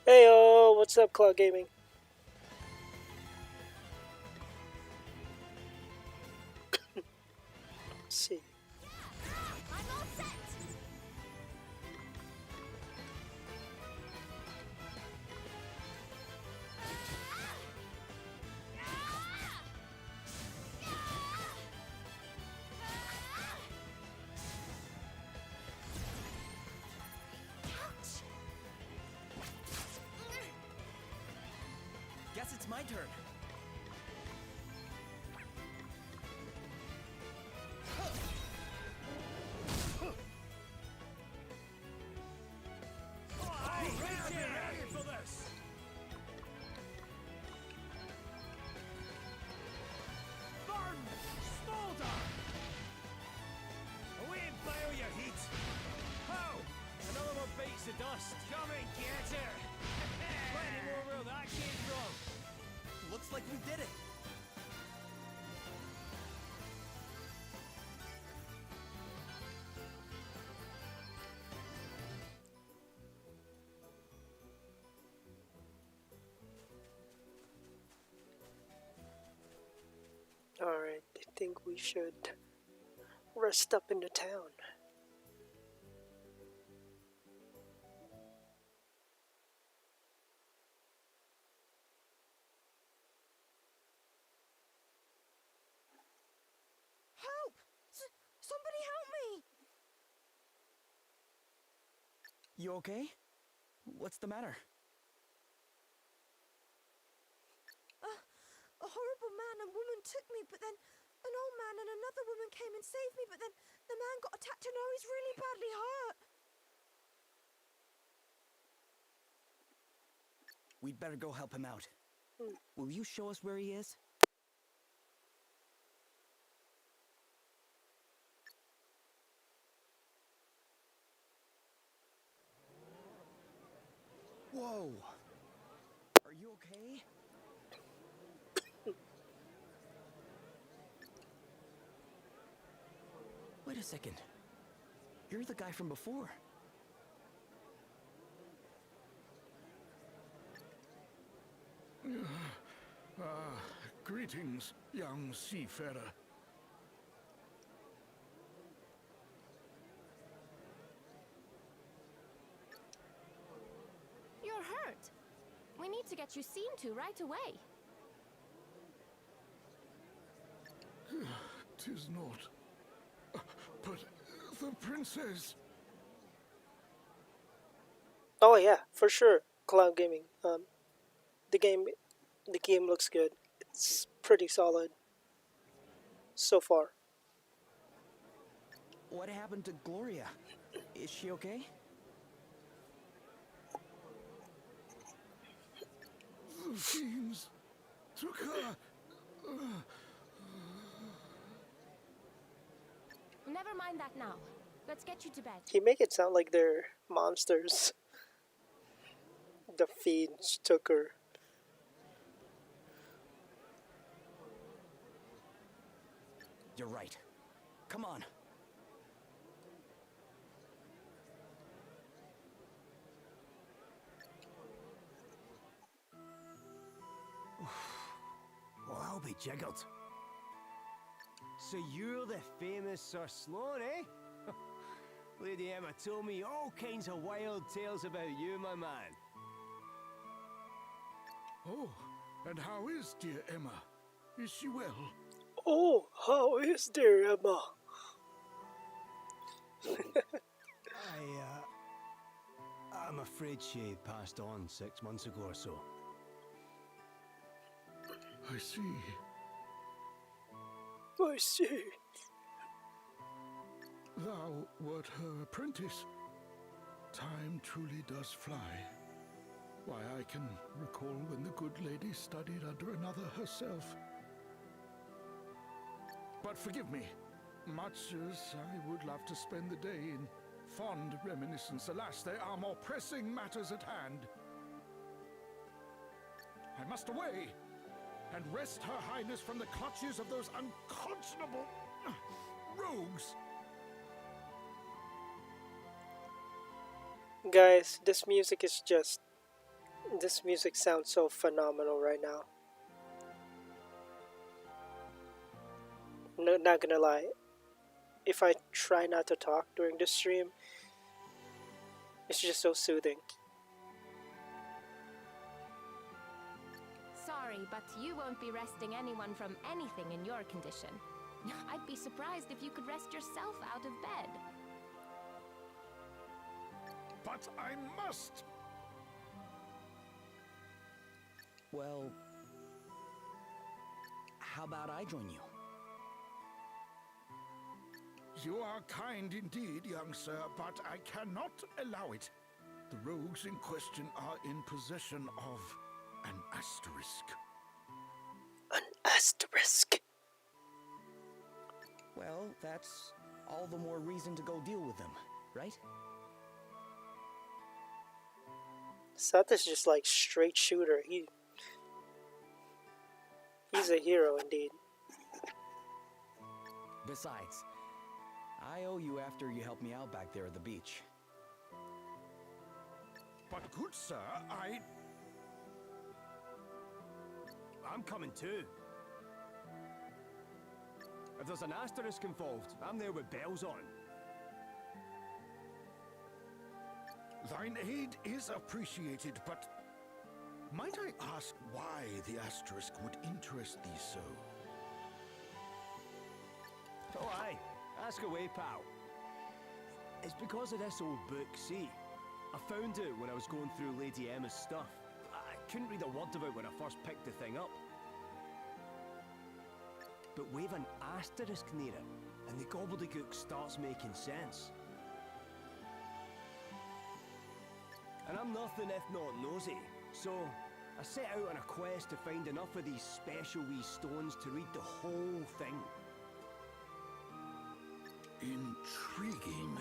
Heyo, what's up, Cloud Gaming? Let's see. I'm all set. Guess it's my turn. Ready for this! Burn! Smolder! Away and blow your heat! Ho! Another one bites the dust! Come and get her! Plenty more where that came from! Looks like we did it. Alright, I think we should rest up in the town. Help! Somebody help me! You okay? What's the matter? A horrible man and woman took me, but then an old man and another woman came and saved me, but then the man got attacked and now he's really badly hurt. We'd better go help him out. Will you show us where he is? Whoa! Are you okay? Wait a second. You're the guy from before. Greetings, young seafarer. You're hurt. We need to get you seen to right away. Tis not. But the princess. Oh yeah, for sure, Cloud Gaming. The game looks good. It's pretty solid so far. What happened to Gloria? Is she okay? The fiends took her. Never mind that now. Let's get you to bed. He make it sound like they're monsters. The fiends took her. You're right. Come on. Well, I'll be jiggled. So you're the famous Sir Sloan, eh? Lady Emma told me all kinds of wild tales about you, my man. Oh, and how is dear Emma? Is she well? Oh, how is dear Emma? I'm afraid she passed on 6 months ago or so. I see. I see. Thou wert her apprentice. Time truly does fly. Why, I can recall when the good lady studied under another herself. But forgive me, much as I would love to spend the day in fond reminiscence, alas, there are more pressing matters at hand. I must away and wrest Her Highness from the clutches of those unconscionable rogues. Guys, this music is just... This music sounds so phenomenal right now. No, not gonna lie. If I try not to talk during this stream, it's just so soothing. Sorry, but you won't be resting anyone from anything in your condition. I'd be surprised if you could rest yourself out of bed. But I must! Well, how about I join you? You are kind indeed, young sir, but I cannot allow it. The rogues in question are in possession of an asterisk. An asterisk? Well, that's all the more reason to go deal with them, right? Seth is just like straight shooter. He's a hero indeed. Besides, I owe you after you helped me out back there at the beach. But good sir, I'm coming too. If there's an asterisk involved, I'm there with bells on. thine aid is appreciated, but might I ask why the asterisk would interest thee so? Oh aye, ask away, pal. It's because of this old book, see? I found it when I was going through Lady Emma's stuff. I couldn't read a word of it when I first picked the thing up. But with an asterisk near it, and the gobbledygook starts making sense. And I'm nothing if not nosy, so I set out on a quest to find enough of these special wee stones to read the whole thing. Intriguing.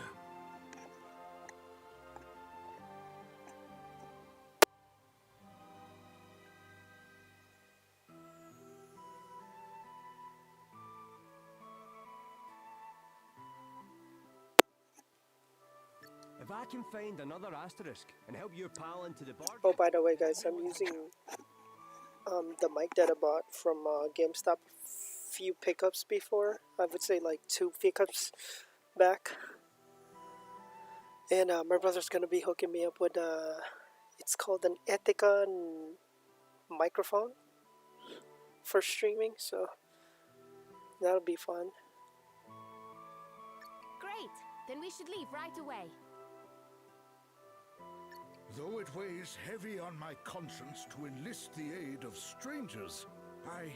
If I can find another asterisk and help your pal into the bargain... Oh, by the way, guys, I'm using the mic that I bought from GameStop a few pickups before. I would say like 2 pickups back. And my brother's gonna be hooking me up with it's called an Etika microphone for streaming, so that'll be fun. Great! Then we should leave right away. Though it weighs heavy on my conscience to enlist the aid of strangers, I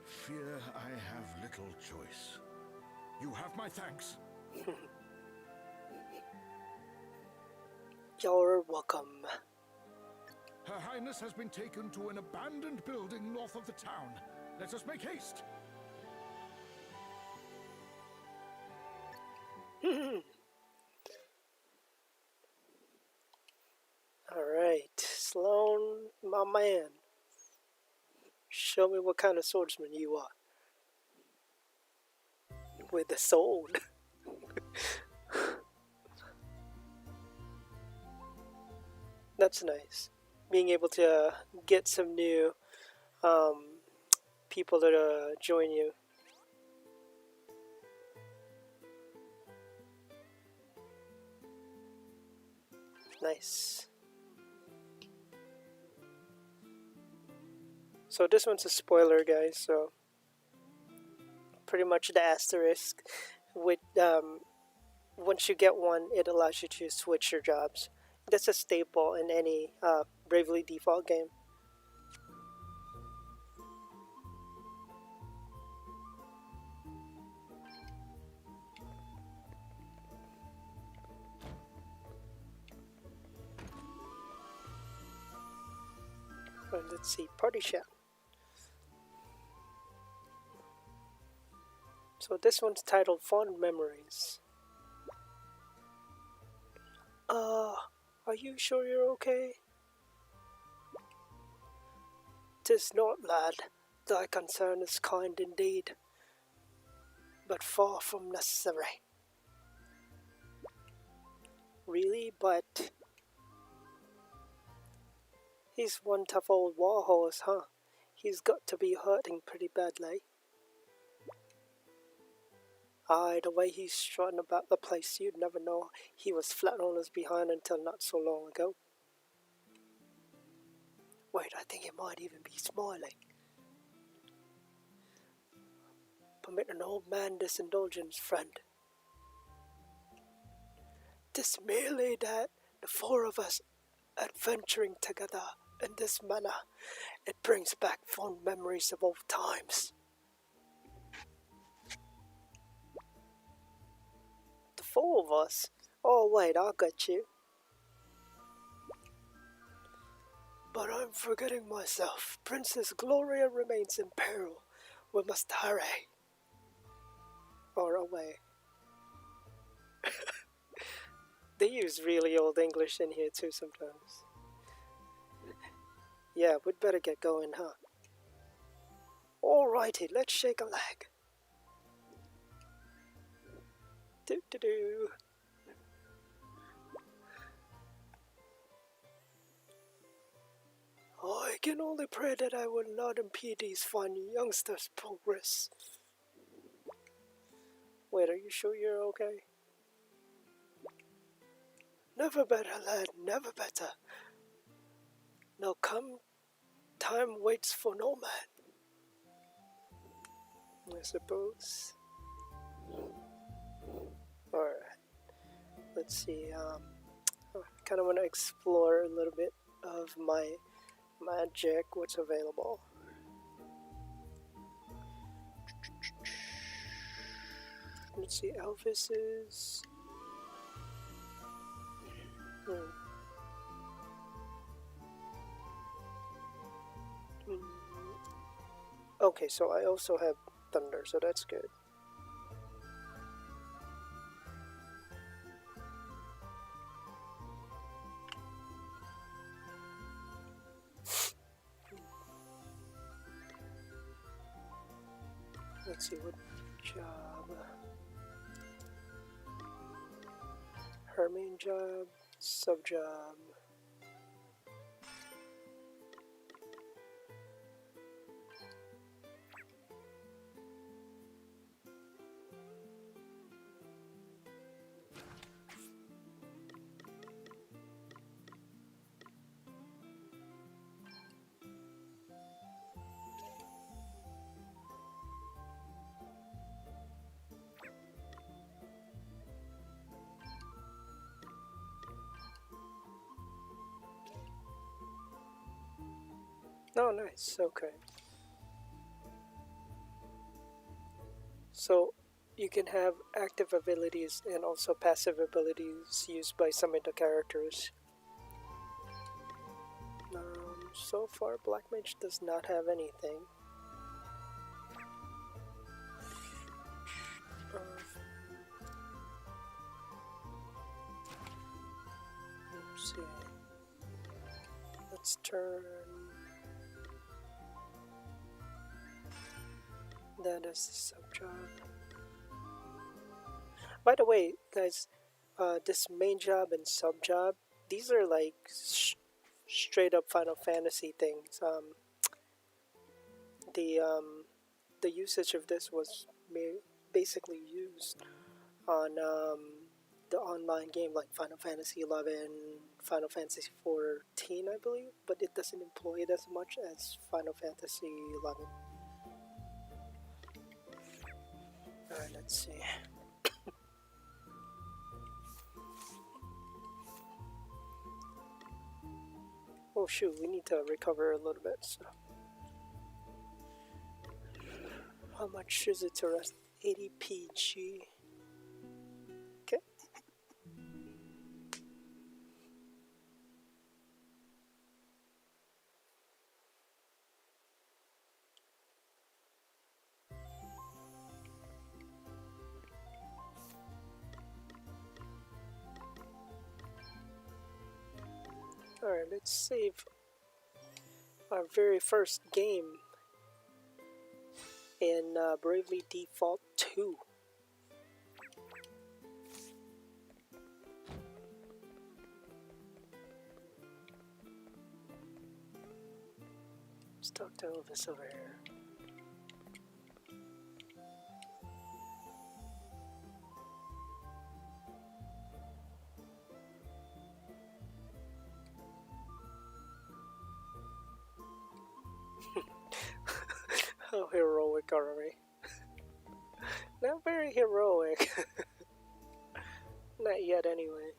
fear I have little choice. You have my thanks. You're welcome. Her Highness has been taken to an abandoned building north of the town. Let us make haste. Alright, Sloane, my man. Show me what kind of swordsman you are. With the sword. That's nice. Being able to get some new people to join you. Nice. So this one's a spoiler, guys, so pretty much the asterisk with once you get one, it allows you to switch your jobs. That's a staple in any Bravely Default game. Let's see, party chat. So this one's titled Fond Memories. Are you sure you're okay? 'Tis not, lad. Thy concern is kind indeed, but far from necessary. really, but he's one tough old warhorse, huh? He's got to be hurting pretty badly. Aye, the way he's strutting about the place, you'd never know he was flat on his behind until not so long ago. Wait, I think he might even be smiling. Permit an old man this indulgence, friend. 'Tis merely that the four of us adventuring together in this manner, it brings back fond memories of old times. The four of us? Oh wait, I got you. But I'm forgetting myself. Princess Gloria remains in peril. We must hurry. Or away. They use really old English in here too sometimes. Yeah, we'd better get going, huh? Alrighty, let's shake a leg. Do-do-do. I can only pray that I will not impede these fine youngsters' progress. Wait, are you sure you're okay? Never better, lad, never better. Now come, time waits for no man. I suppose. Alright. Let's see, I kind of want to explore a little bit of my magic, what's available. Let's see, Elvis's. Okay, so I also have thunder, so that's good. Let's see what job. Her main job, sub job. Oh, nice. Okay. So, you can have active abilities and also passive abilities used by some of the characters. So far, Black Mage does not have anything. Let's see. Let's turn that as the sub job. By the way, guys, this main job and sub job, these are like straight up Final Fantasy things. The usage of this was basically used on the online game like Final Fantasy 11, Final Fantasy 14, I believe, but it doesn't employ it as much as Final Fantasy 11. Alright, let's see. Oh shoot, we need to recover a little bit, so. How much is it to rest? 80 PG. Okay. Alright, let's save our very first game in Bravely Default 2. Let's talk to Elvis over here. How heroic are we? Not very heroic. Not yet, anyway.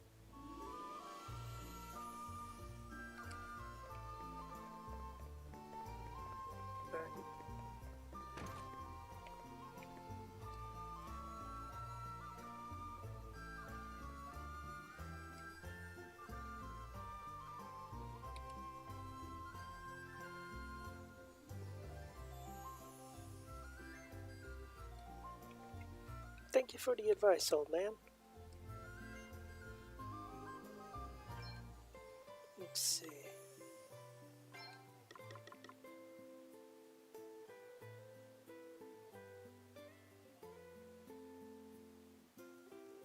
Thank you for the advice, old man. Let's see.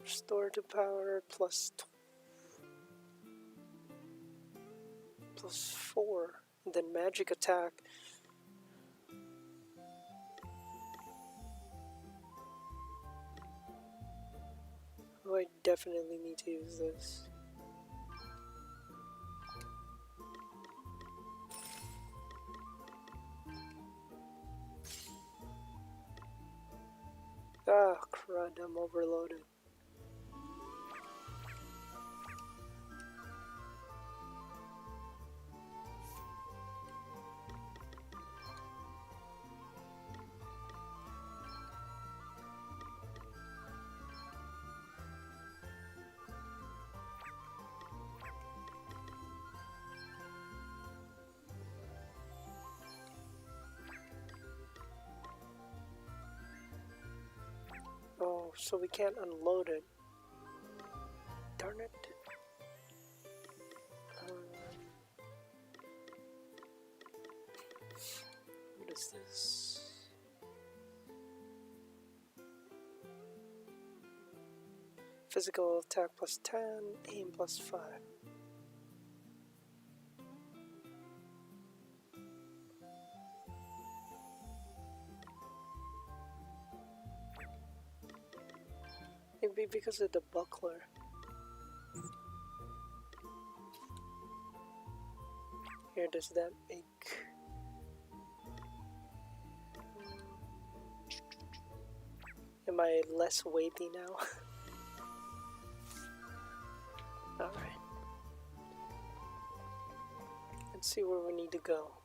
Restore to power plus 4, and then magic attack. Oh, I definitely need to use this. Ah, crud, I'm overloaded. Oh, so we can't unload it. Darn it. What is this? Physical attack plus 10, aim plus 5. Maybe because of the buckler. Here, does that make... Am I less weighty now? Alright. Let's see where we need to go.